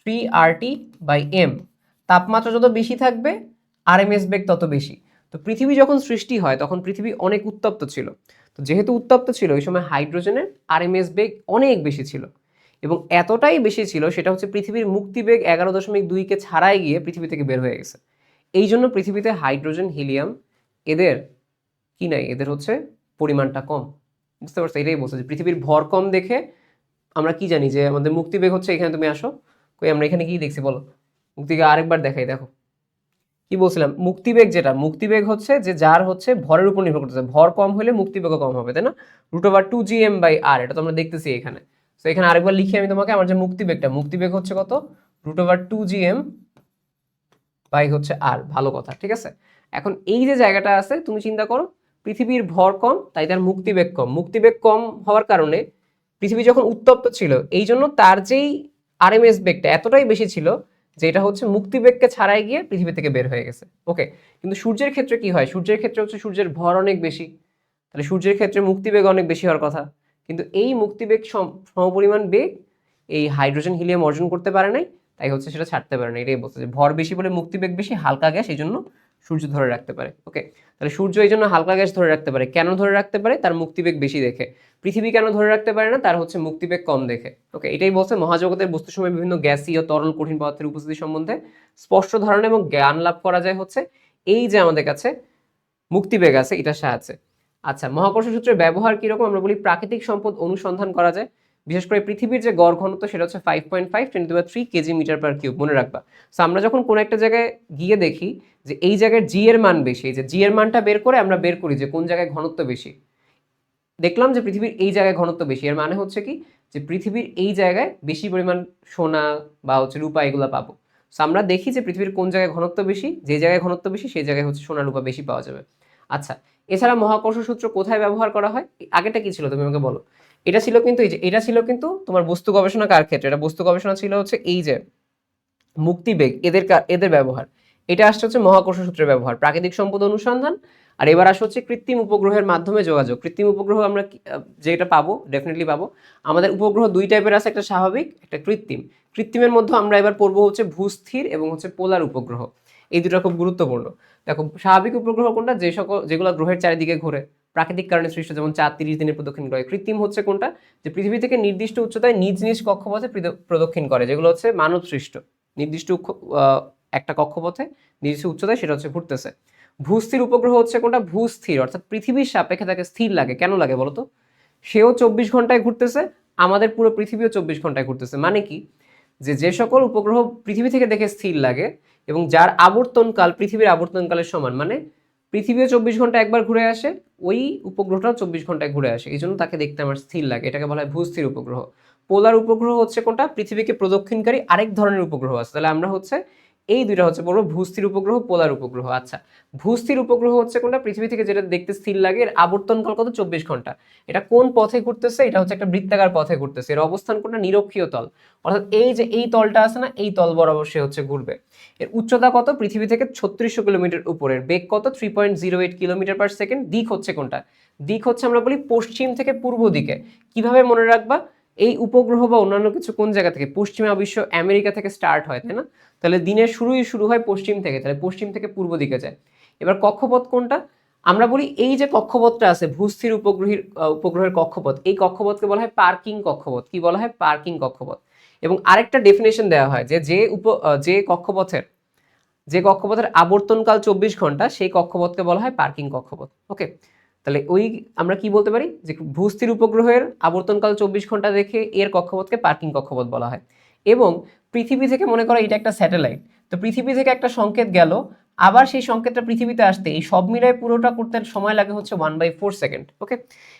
√3RT/m। তাপমাত্রা যত বেশি থাকবে আরএমএস বেগ তত বেশি। তো পৃথিবী যখন সৃষ্টি হয় তখন পৃথিবী অনেক উত্তপ্ত ছিল। তো যেহেতু উত্তপ্ত ছিল, ওই সময় হাইড্রোজেনের আরএমএস বেগ অনেক বেশি ছিল, এবং এতটাই বেশি ছিল সেটা হচ্ছে পৃথিবীর মুক্তিবেগ 11.2-কে ছাড়াই গিয়ে পৃথিবী থেকে বের হয়ে গেছে। এই জন্য পৃথিবীতে হাইড্রোজেন, হিলিয়াম এদের কি নাই, এদের হচ্ছে পরিমাণটা কম। বুঝতে পারছো, এটাই বলছে যে পৃথিবীর ভর কম দেখে আমরা কি জানি যে আমাদের মুক্তিবেগ হচ্ছে, এখানে তুমি আসো, কই আমরা এখানে কি দেখছি বলো, মুক্তিবেগ আরেকবার দেখাই, দেখো কি বলছিলাম। মুক্তিবেগ যেটা, মুক্তিবেগ হচ্ছে যে যার হচ্ছে ভরের উপর নির্ভর করতেছে, ভর কম হলে মুক্তিবেগও কম হবে, তাই না, √2gm/r, এটা তো আমরা দেখতেছি এখানে। তো এখানে আরেকবার লিখি আমি তোমাকে, আমার যে মুক্তিবেগটা, মুক্তিবেগ হচ্ছে কত, √2gm/r, ভালো কথা, ঠিক আছে। এখন এই যে জায়গাটা আছে, তুমি চিন্তা করো, পৃথিবীর ভর কম তাই তার মুক্তিবেগ কম। মুক্তিবেগ কম হওয়ার কারণে পৃথিবী যখন উত্তপ্ত ছিল, এই জন্য তার যেই আরএমএস বেগটা এতটাই বেশি ছিল যে এটা হচ্ছে মুক্তিবেগকে ছাড়াই গিয়ে পৃথিবী থেকে বের হয়ে গেছে। ওকে, কিন্তু সূর্যের ক্ষেত্রে কি হয়, সূর্যের ক্ষেত্রে হচ্ছে সূর্যের ভর অনেক বেশি, তাহলে সূর্যের ক্ষেত্রে মুক্তিবেগ অনেক বেশি হওয়ার কথা, কিন্তু এই মুক্তিবেগ সমপরিমাণ বেগ এই হাইড্রোজেন, হিলিয়াম অর্জন করতে পারে নাই, তাই হচ্ছে সেটা ছাড়তে পারে না। এটাই বলছে যে ভর বেশি বলে মুক্তিবেগ বেশি, হালকা গ্যাস এই জন্য সূর্য ধরে রাখতে পারে। ওকে, তাহলে সূর্য এই জন্য হালকা গ্যাস ধরে রাখতে পারে, কেন ধরে রাখতে পারে, তার মুক্তিবেগ বেশি দেখে। পৃথিবী কেন ধরে রাখতে পারে না, তার হচ্ছে মুক্তিবেগ কম দেখে। ওকে, এটাই বলছে মহাজগতের বস্তুসমূহে বিভিন্ন গ্যাসীয়, তরল, কঠিন পদার্থের উপস্থিতি সম্বন্ধে স্পষ্ট ধারণা এবং জ্ঞান লাভ করা যায় হচ্ছে এই যে আমাদের কাছে মুক্তিবেগ আছে এটার সাহায্যে। আচ্ছা, মহাকর্ষ সূত্রের ব্যবহার কিরকম, আমরা বলি প্রাকৃতিক সম্পদ অনুসন্ধান করা যায়। বিশেষ করে পৃথিবীর যে গড় ঘনত্ব সেটা হচ্ছে 5.5 × 10³ কেজি/কিউব, মনে রাখবা। সো আমরা যখন কোনো একটা জায়গায় গিয়ে দেখি যে এই জায়গায় জি এর মান বেশি, এই যে জি এর মানটা বের করে আমরা বের করি যে কোন জায়গায় ঘনত্ব বেশি। দেখলাম যে পৃথিবীর এই জায়গায় ঘনত্ব বেশি, এর মানে হচ্ছে কি যে পৃথিবীর এই জায়গায় বেশি পরিমাণ সোনা বা হচ্ছে রূপা এগুলো পাবো। সো আমরা দেখি যে পৃথিবীর কোন জায়গায় ঘনত্ব বেশি, যে জায়গায় ঘনত্ব বেশি সেই জায়গায় হচ্ছে সোনা রূপা বেশি পাওয়া যাবে। আচ্ছা, এছাড়া মহাকর্ষ সূত্র কোথায় ব্যবহার করা হয়, আগেটা কি ছিল তুমি আমাকে বলো। এটা ছিল কিন্তু এই যে এটা ছিল কিন্তু তোমার বস্তু গবেষণা কার ক্ষেত্রে, এটা বস্তু গবেষণা ছিল হচ্ছে এই যে মুক্তিবেগ এদের ব্যবহার। এটা আসছে হচ্ছে মহাকর্ষ সূত্রের ব্যবহার, প্রাকৃতিক সম্পদ অনুসন্ধান। আর এবার আসছে হচ্ছে কৃত্রিম উপগ্রহের মাধ্যমে যোগাযোগ। কৃত্রিম উপগ্রহ আমরা যেটা পাবো, ডেফিনেটলি পাবো। আমাদের উপগ্রহ দুই টাইপের আছে, একটা স্বাভাবিক, একটা কৃত্রিম। কৃত্রিমের মধ্যে আমরা এবার পড়বো হচ্ছে ভূস্থির এবং হচ্ছে পোলার উপগ্রহ। এই দুটো খুব গুরুত্বপূর্ণ। দেখো, স্বাভাবিক উপগ্রহ কোনটা, যেগুলো গ্রহের চারিদিকে ঘুরে, প্রাকৃতিক কারণে সৃষ্ট, যেমন চাঁদ 30 দিনে প্রদক্ষিণ করে। কৃত্রিম হচ্ছে কোনটা, যে পৃথিবী থেকে নির্দিষ্ট উচ্চতায় নিজ নিজ কক্ষপথে প্রদক্ষিণ করে, যেগুলো হচ্ছে মানব সৃষ্ট। নির্দিষ্ট একটা কক্ষপথে নির্দিষ্ট উচ্চতায় সেটা হচ্ছে ঘুরতেছে। ভূস্থির উপগ্রহ হচ্ছে কোনটা, ভূস্থির অর্থাৎ পৃথিবীর সাপেক্ষে তাকে স্থির লাগে। কেন লাগে বলতো, সেও 24 ঘন্টায় ঘুরতেছে, আমাদের পুরো পৃথিবীও 24 ঘন্টায় ঘুরতেছে। মানে কি, যে সকল উপগ্রহ পৃথিবী থেকে দেখে স্থির লাগে এবং যার আবর্তনকাল পৃথিবীর আবর্তনকালের সমান, মানে পৃথিবীও 24 ঘন্টা একবার ঘুরে আসে, ওই উপগ্রহটাও 24 ঘন্টায় ঘুরে আসে, এই জন্য তাকে দেখতে আমার স্থির লাগে, এটাকে বলা হয় ভূস্থির উপগ্রহ। পোলার উপগ্রহ হচ্ছে কোনটা, পৃথিবীকে প্রদক্ষিণকারী আরেক ধরনের উপগ্রহ আছে। তাহলে আমরা হচ্ছে এই দুইটা হচ্ছে বলবো ভূস্থির উপগ্রহ, পোলার উপগ্রহ। আচ্ছা, ভূস্থির উপগ্রহ হচ্ছে কোনটা, পৃথিবী থেকে যেটা দেখতে স্থির লাগে, এর আবর্তনকাল কত, 24 ঘন্টা। এটা কোন পথে ঘুরতেছে, এটা হচ্ছে একটা বৃত্তাকার পথে ঘুরতেছে। এর অবস্থান কোনটা, নিরক্ষীয় তল, অর্থাৎ এই যে এই তলটা আছে না, এই তল বরাবর সে হচ্ছে ঘুরবে। এর উচ্চতা কত, পৃথিবী থেকে 3600 কিলোমিটার উপরের, বেগ কত, 3.08 কিলোমিটার/সেকেন্ড। দিক হচ্ছে কোনটা, দিক হচ্ছে আমরা বলি পশ্চিম থেকে পূর্ব দিকে। কিভাবে মনে রাখবা, এই উপগ্রহ বা অন্যান্য কিছু কোন জায়গা থেকে? পশ্চিমা বিশ্ব আমেরিকা থেকে স্টার্ট হয়, তাই না? তাহলে দিনের শুরু হয় পশ্চিম থেকে, তাহলে পশ্চিম থেকে পূর্ব দিকে যায়। এবার কক্ষপথ কোনটা? আমরা বলি এই যে কক্ষপথটা আছে ভূস্থির উপগ্রহের কক্ষপথ, এই কক্ষপথকে বলা হয় পার্কিং কক্ষপথ। কি বলা হয়? পার্কিং কক্ষপথ। এবং আরেকটা ডেফিনেশন দেওয়া হয় যে কক্ষপথের আবর্তনকাল 24 ঘন্টা, সেই কক্ষপথকে বলা হয় পার্কিং কক্ষপথ। ওকে, তাহলে আমরা কি বলতে পারি যে ভূস্থির উপগ্রহের আবর্তনকাল 24 ঘন্টা দেখে এর কক্ষপথকে পার্কিং কক্ষপথ বলা হয়। এবং পৃথিবী থেকে মনে করো এটা একটা স্যাটেলাইট, তো পৃথিবী থেকে একটা সংকেত গেল, আবার সেই সংকেতটা পৃথিবীতে আসতে এই সব মিলায় পুরোটা করতে সময় লাগে হচ্ছে 1/4 সেকেন্ড। ওকে,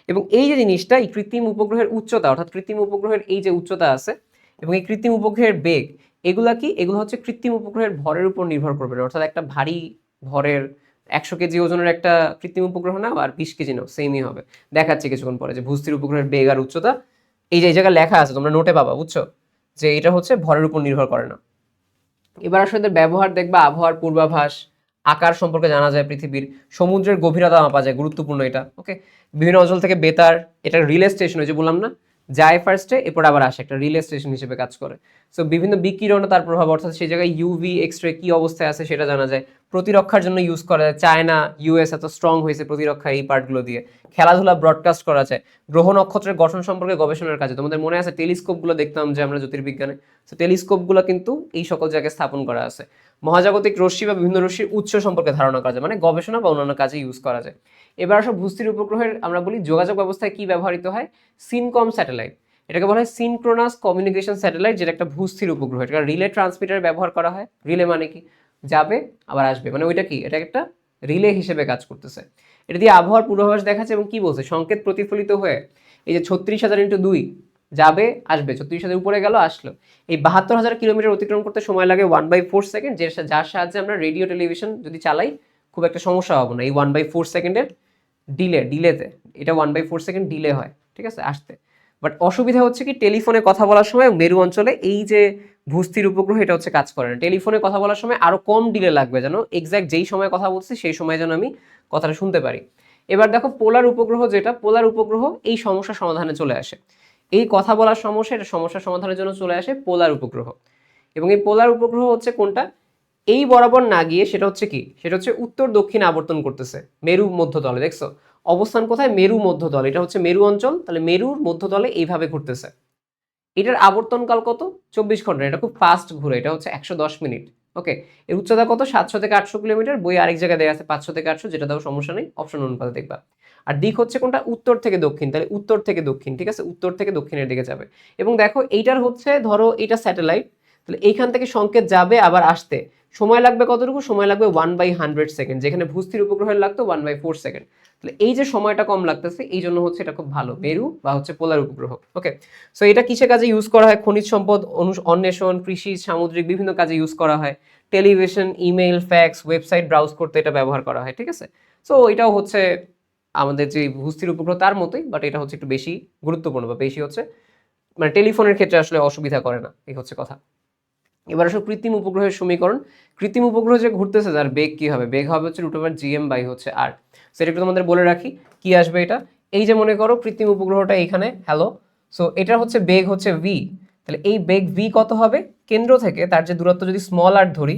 এবং এই যে জিনিসটা, এই কৃত্রিম উপগ্রহের উচ্চতা, অর্থাৎ কৃত্রিম উপগ্রহের এই যে উচ্চতা আছে এবং এই কৃত্রিম উপগ্রহের বেগ, এগুলো হচ্ছে কৃত্রিম উপগ্রহের ভরের উপর নির্ভর করবে। অর্থাৎ একটা ভারী ভরের 100 কেজি ওজনের একটা কৃত্রিম উপগ্রহ নাও আর 20 কেজি নাও, সেমই হবে। দেখাচ্ছি কিছুক্ষণ পরে যে ভূস্থির উপগ্রহের বেগ আর উচ্চতা এই জায়গায় লেখা আছে, তোমরা নোটে পাবা, বুঝছো, যে এটা হচ্ছে ভরের উপর নির্ভর করে না। এবার আসলে এদের ব্যবহার দেখবা, আবহাওয়ার পূর্বাভাস, আকার সম্পর্কে জানা যায় পৃথিবীর, সমুদ্রের গভীরতা মাপা যায়, গুরুত্বপূর্ণ এটা। ওকে, বিভিন্ন অঞ্চল থেকে বেতার, এটা রিলে স্টেশন, ওই যে বললাম না, যায় ফার্স্টে এরপর আবার আসে, একটা রিলে স্টেশন হিসেবে কাজ করে। সো বিভিন্ন বিকিরণ তার প্রভাব, অর্থাৎ সেই জায়গায় ইউভি এক্সরে কি অবস্থায় আছে সেটা জানা যায়। প্রতিরক্ষার জন্য ইউজ করা যায়, চায়না ইউএস এত স্ট্রং হয়েছে প্রতিরক্ষা এই পার্টগুলো দিয়ে। খেলাধুলা ব্রডকাস্ট করা যায়, গ্রহ নক্ষত্রের গঠন সম্পর্কে গবেষণার কাজে। তোমাদের মনে আছে টেলিস্কোপগুলো দেখতাম যে আমরা জ্যোতির্বিজ্ঞানে, তো টেলিস্কোপগুলো কিন্তু এই সকল জায়গায় স্থাপন করা আছে। মহাজাগতিক রশ্মি বা বিভিন্ন রশ্মির উৎস সম্পর্কে ধারণা করা যায়, মানে গবেষণা বা অন্যান্য কাজে ইউজ করা যায়। এবার আসলে ভূস্থির উপগ্রহের আমরা বলি যোগাযোগ ব্যবস্থায় কি ব্যবহৃত হয়? সিনকম স্যাটেলাইট, এটাকে বলা হয় সিনক্রোনাস কমিউনিকেশন স্যাটেলাইট, যেটা একটা ভূস্থির উপগ্রহ। এটা রিলে ট্রান্সমিটার ব্যবহার করা হয়। রিলে মানে কি? যাবে আবার আসবে, মানে ওইটা কি, এটা একটা রিলে হিসেবে কাজ করতেছে। এটা দিয়ে আবহাওয়ার পূর্বাভাস দেখাচ্ছে এবং কি বলছে, সংকেত প্রতিফলিত হয়ে এই যে 36,000 × 2 যাবে আসবে, 36,000 উপরে গেল আসলো, এই 72,000 কিলোমিটার অতিক্রম করতে সময় লাগে 1/4 সেকেন্ড, যার সাহায্যে আমরা রেডিও টেলিভিশন যদি চালাই খুব একটা সমস্যা হবে না। এই 1/4 সেকেন্ডের ডিলেতে এটা 1/4 সেকেন্ড ডিলে হয়, ঠিক আছে, আসতে। বাট অসুবিধা হচ্ছে কি, টেলিফোনে কথা বলার সময় মেরু অঞ্চলে এই যে ভূস্থির উপগ্রহ এটা হচ্ছে কাজ করে না। টেলিফোনে কথা বলার সময় আরো কম ডিলে লাগবে, যেন এক্স্যাক্ট যেই সময় কথা বলছি সেই সময় যেন আমি কথাটা শুনতে পারি। এবার দেখো পোলার উপগ্রহ, যেটা পোলার উপগ্রহ এই সমস্যা সমাধানে চলে আসে। এই কথা বলার সমস্যা, এটা সমস্যা সমাধানের জন্য চলে আসে পোলার উপগ্রহ। এবং এই পোলার উপগ্রহ হচ্ছে কোনটা? এই বরাবর না গিয়ে সেটা হচ্ছে কি, সেটা হচ্ছে উত্তর দক্ষিণ আবর্তন করতেছে মেরু মধ্যতলে। দেখছো অবস্থান কোথায়? মেরু মধ্যতল, এটা হচ্ছে মেরু অঞ্চল, তাহলে মেরুর মধ্যতলে এইভাবে ঘুরতেছে। এটার আবর্তনকাল কত? 24 ঘন্টা। এটা খুব ফাস্ট ঘুরে, এটা হচ্ছে 110 মিনিট। ওকে, এর উচ্চতা কত? 700 থেকে 800 কিলোমিটার। বই আরেক জায়গায় দেওয়া আছে 500 থেকে 800, যেটা দাও সমস্যা নেই, অপশন অনুপাতে দেখবা। আর দিক হচ্ছে কোনটা? উত্তর থেকে দক্ষিণ, তাহলে উত্তর থেকে দক্ষিণ, ঠিক আছে, উত্তর থেকে দক্ষিণের দিকে যাবে। এবং দেখো এইটার হচ্ছে, ধরো এটা স্যাটেলাইট, তাহলে এইখান থেকে সংকেত যাবে আবার আসতে সময় লাগবে কতটুকু? সময় লাগবে 1/100 সেকেন্ড, যেখানে ভূস্থির উপগ্রহের লাগতো 1/4 সেকেন্ড। তাহলে এই যে সময়টা কম লাগতেছে, এই জন্য হচ্ছে এটা খুব ভালো মেরু বা হচ্ছে পোলার উপগ্রহ। ওকে, সো এটা কিসের কাজে ইউজ করা হয়? খনিজ সম্পদ অন্বেষণ, কৃষি, সামুদ্রিক বিভিন্ন কাজে ইউজ করা হয়। Television, email, fax, website browse করতে এটা ব্যবহার করা হয়, ঠিক আছে। সো এটাও হচ্ছে আমাদের যে ভূস্থির উপগ্রহ তার মতোই, বাট এটা হচ্ছে একটু বেশি গুরুত্বপূর্ণ বা বেশি হচ্ছে, মানে টেলিফোনের ক্ষেত্রে আসলে অসুবিধা করে না, এই হচ্ছে কথা। এবার আসলে কৃত্রিম উপগ্রহের সমীকরণ। কৃত্রিম উপগ্রহ যে ঘুরতেছে তার বেগ কি হবে? বেগ হবে হচ্ছে √gm বাই হচ্ছে r। সেটা একটু তোমাদের বলে রাখি কি আসবে এটা। এই যে মনে করো কৃত্রিম উপগ্রহটা এইখানে, হ্যালো, সো এটা হচ্ছে বেগ হচ্ছে v, তাহলে এই বেগ v কত হবে? কেন্দ্র থেকে তার যে দূরত্ব যদি স্মল r ধরি,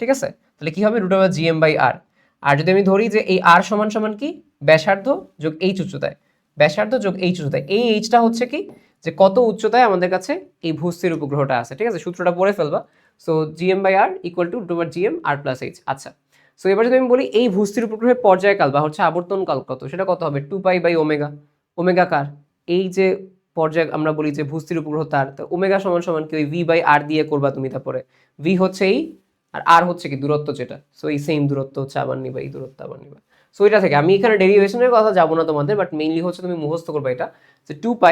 ঠিক আছে, তাহলে কি হবে? √gm by r। আর যদি আমি ধরি যে এই r সমান সমান কি, ব্যাসার্ধ যোগ h উচ্চতায়, ব্যাসার্ধ যোগ h উচ্চতায়, এই এইচটা হচ্ছে কি, যে কত উচ্চতায় আমাদের কাছে এই ভূস্থির উপগ্রহটা আছে, ঠিক আছে, সূত্রটা পড়ে ফেলবা। So gm by r equal to √gm r plus h। আচ্ছা, সো এবার যদি আমি বলি এই ভূস্থির উপগ্রহের পর্যায়কাল বা হচ্ছে আবর্তনকাল কত, সেটা কত হবে? 2π বাই ওমেগা। ওমেগা কার? এই যে পর্যায় আমরা বলি যে ভূস্থির উপগ্রহ তার, তো ওমেগা সমান সমান কি, ওই v বাই r দিয়ে করবা তুমি। তারপরে v হচ্ছে এই, আর r হচ্ছে কি দূরত্ব যেটা, সো এই সেম দূরত্ব হচ্ছে আবার নিবা, এই দূরত্ব আবার নিবা। সো এটা থেকে আমি এখানে ডেরিভেশনের কথা যাবো না তোমাদের, বাট মেইনলি হচ্ছে তুমি মুখস্থ করবা এটা, যে 2π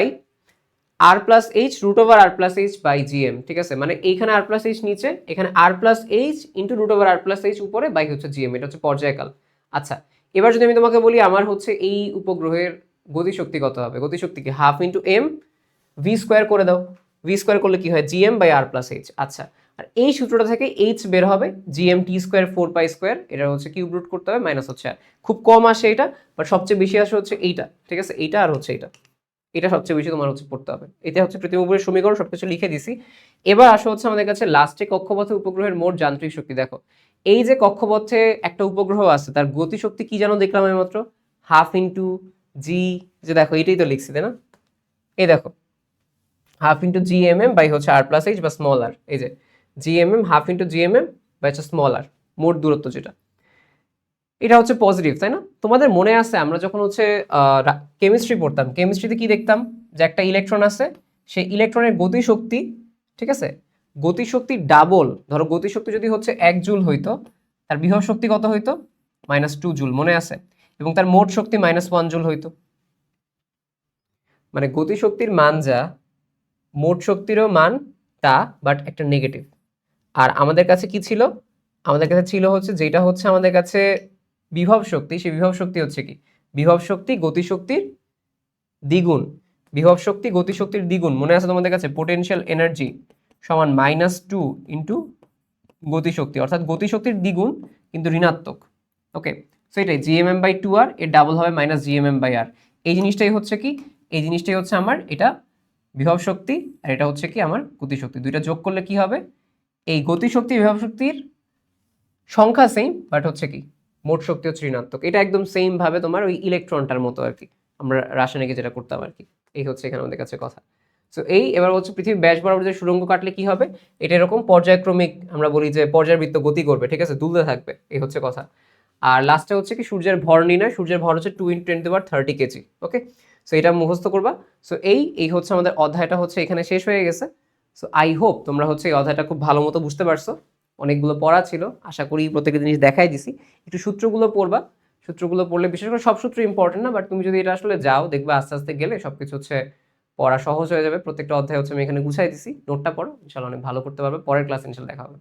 r plus H √r plus H by gm, ঠিক আছে, মানে এইখানে r প্লাস এইচ নিচে, এখানে r plus H into √r plus H উপরে বাই হচ্ছে gm, এটা হচ্ছে পর্যায়কাল। আচ্ছা, এবার যদি আমি তোমাকে বলি আমার হচ্ছে এই উপগ্রহের গতিশক্তি কত হবে? গতিশক্তি কি, half into m v square করে দাও। v স্কোয়ার করলে কি হয়? gm by r plus H. আচ্ছা, আর এই সূত্রটা থেকে h বের হবে gm t স্কোয়ার 4π স্কোয়ার, এটা হচ্ছে কিউব রুট করতে হবে, মাইনাস হচ্ছে আর খুব কম আসে এটা, বাট সবচেয়ে বেশি আসে হচ্ছে এইটা, ঠিক আছে, এইটা আর হচ্ছে এইটা, এটা সবচেয়ে বেশি তোমার হচ্ছে পড়তে হবে। এটা হচ্ছে পৃথিবীর উপরের সমীকরণ, সবকিছু লিখে দিছি। এবার আসো হচ্ছে আমাদের কাছে লাস্টে কক্ষপথে উপগ্রহের মোট যান্ত্রিক শক্তি। দেখো এই যে কক্ষপথে একটা উপগ্রহ আছে তার গতিশক্তি কি যেন দেখলাম আমি মাত্র, হাফ ইন্টু জি, যে দেখো এটাই তো লিখছি তাই না, এই দেখো half into G M M by হচ্ছে আর প্লাস এইচ বা স্মল আর, এই যে G M M half into G M M by হচ্ছে স্মল আর, মোট দূরত্ব যেটা, এটা হচ্ছে পজিটিভ তাই না। তোমাদের মনে আছে আমরা যখন হচ্ছে কেমিস্ট্রি পড়তাম, কেমিস্ট্রিতে কি দেখতাম যে একটা ইলেকট্রন আছে, সেই ইলেকট্রনের গতিশক্তি, ঠিক আছে, গতিশক্তি ডাবল, ধরো গতিশক্তি যদি হচ্ছে 1 জুল হইতো, তার বিভব শক্তি কত হইতো, -2 জুল, মনে আছে, এবং তার মোট শক্তি -1 জুল হইতো। মানে গতিশক্তির মান যা, মোট শক্তিরও মান তা, বাট একটা নেগেটিভ। আর আমাদের কাছে কি ছিল, আমাদের কাছে ছিল হচ্ছে যেটা হচ্ছে আমাদের কাছে বিভব শক্তি, সেই বিভব শক্তি হচ্ছে কি, বিভব শক্তি গতিশক্তির দ্বিগুণ, বিভব শক্তি গতিশক্তির দ্বিগুণ, মনে আছে তোমাদের কাছে, পোটেনশিয়াল এনার্জি সমান -2 ইন্টু গতিশক্তি, অর্থাৎ গতিশক্তির দ্বিগুণ কিন্তু ঋণাত্মক। ওকে, সো এটাই জিএমএম বাই 2 আর, এর ডাবল হবে -জিএমএম বাই আর। এই জিনিসটাই হচ্ছে কি, এই জিনিসটাই হচ্ছে আমার এটা বিভব শক্তি, আর এটা হচ্ছে কি আমার গতিশক্তি, দুইটা যোগ করলে কি হবে, এই গতিশক্তি বিভব শক্তির সংখ্যা সেম, বাট হচ্ছে কি মোট শক্তি হচ্ছে ঋণাত্মক। এটা একদম সেম ভাবে তোমার ওই ইলেকট্রনটার মতো আর কি, আমরা রাসায়নিকে যেটা করতাম আর কি। এই হচ্ছে এখানে আমাদের কাছে কথা। সো এই এবার হচ্ছে পৃথিবীর ব্যাস বরাবর যে সুড়ঙ্গ কাটলে কি হবে, এটা এরকম পর্যায়ক্রমিক, আমরা বলি যে পর্যায়বৃত্ত গতি করবে, ঠিক আছে, দুলতে থাকবে, এই হচ্ছে কথা। আর লাস্টে হচ্ছে কি সূর্যের ভর নির্ণয়, সূর্যের ভর হচ্ছে 2 × 10⁻30 কেজি। ওকে, সো এটা মুখস্থ করবা। সো এই হচ্ছে আমাদের অধ্যায়টা হচ্ছে এখানে শেষ হয়ে গেছে। সো আই হোপ তোমরা হচ্ছে এই অধ্যায়টা খুব ভালো মতো বুঝতে পারছো। অনেকগুলো পড়া ছিল, আশা করি প্রত্যেকটা জিনিস দেখাই দিছি। একটু সূত্রগুলো পড়বা, সূত্রগুলো পড়লে, বিশেষ করে সব সূত্র ইম্পর্টেন্ট না, বাট তুমি যদি এটা আসলে যাও দেখবে আস্তে আস্তে গেলে সবকিছু হচ্ছে পড়া সহজ হয়ে যাবে। প্রত্যেকটা অধ্যায় হচ্ছে আমি এখানে গুছাই দিছি, নোটটা পড়ো, ইনশাআল্লাহ অনেক ভালো করতে পারবে। পরের ক্লাস ইনশাআল্লাহ দেখা হবে।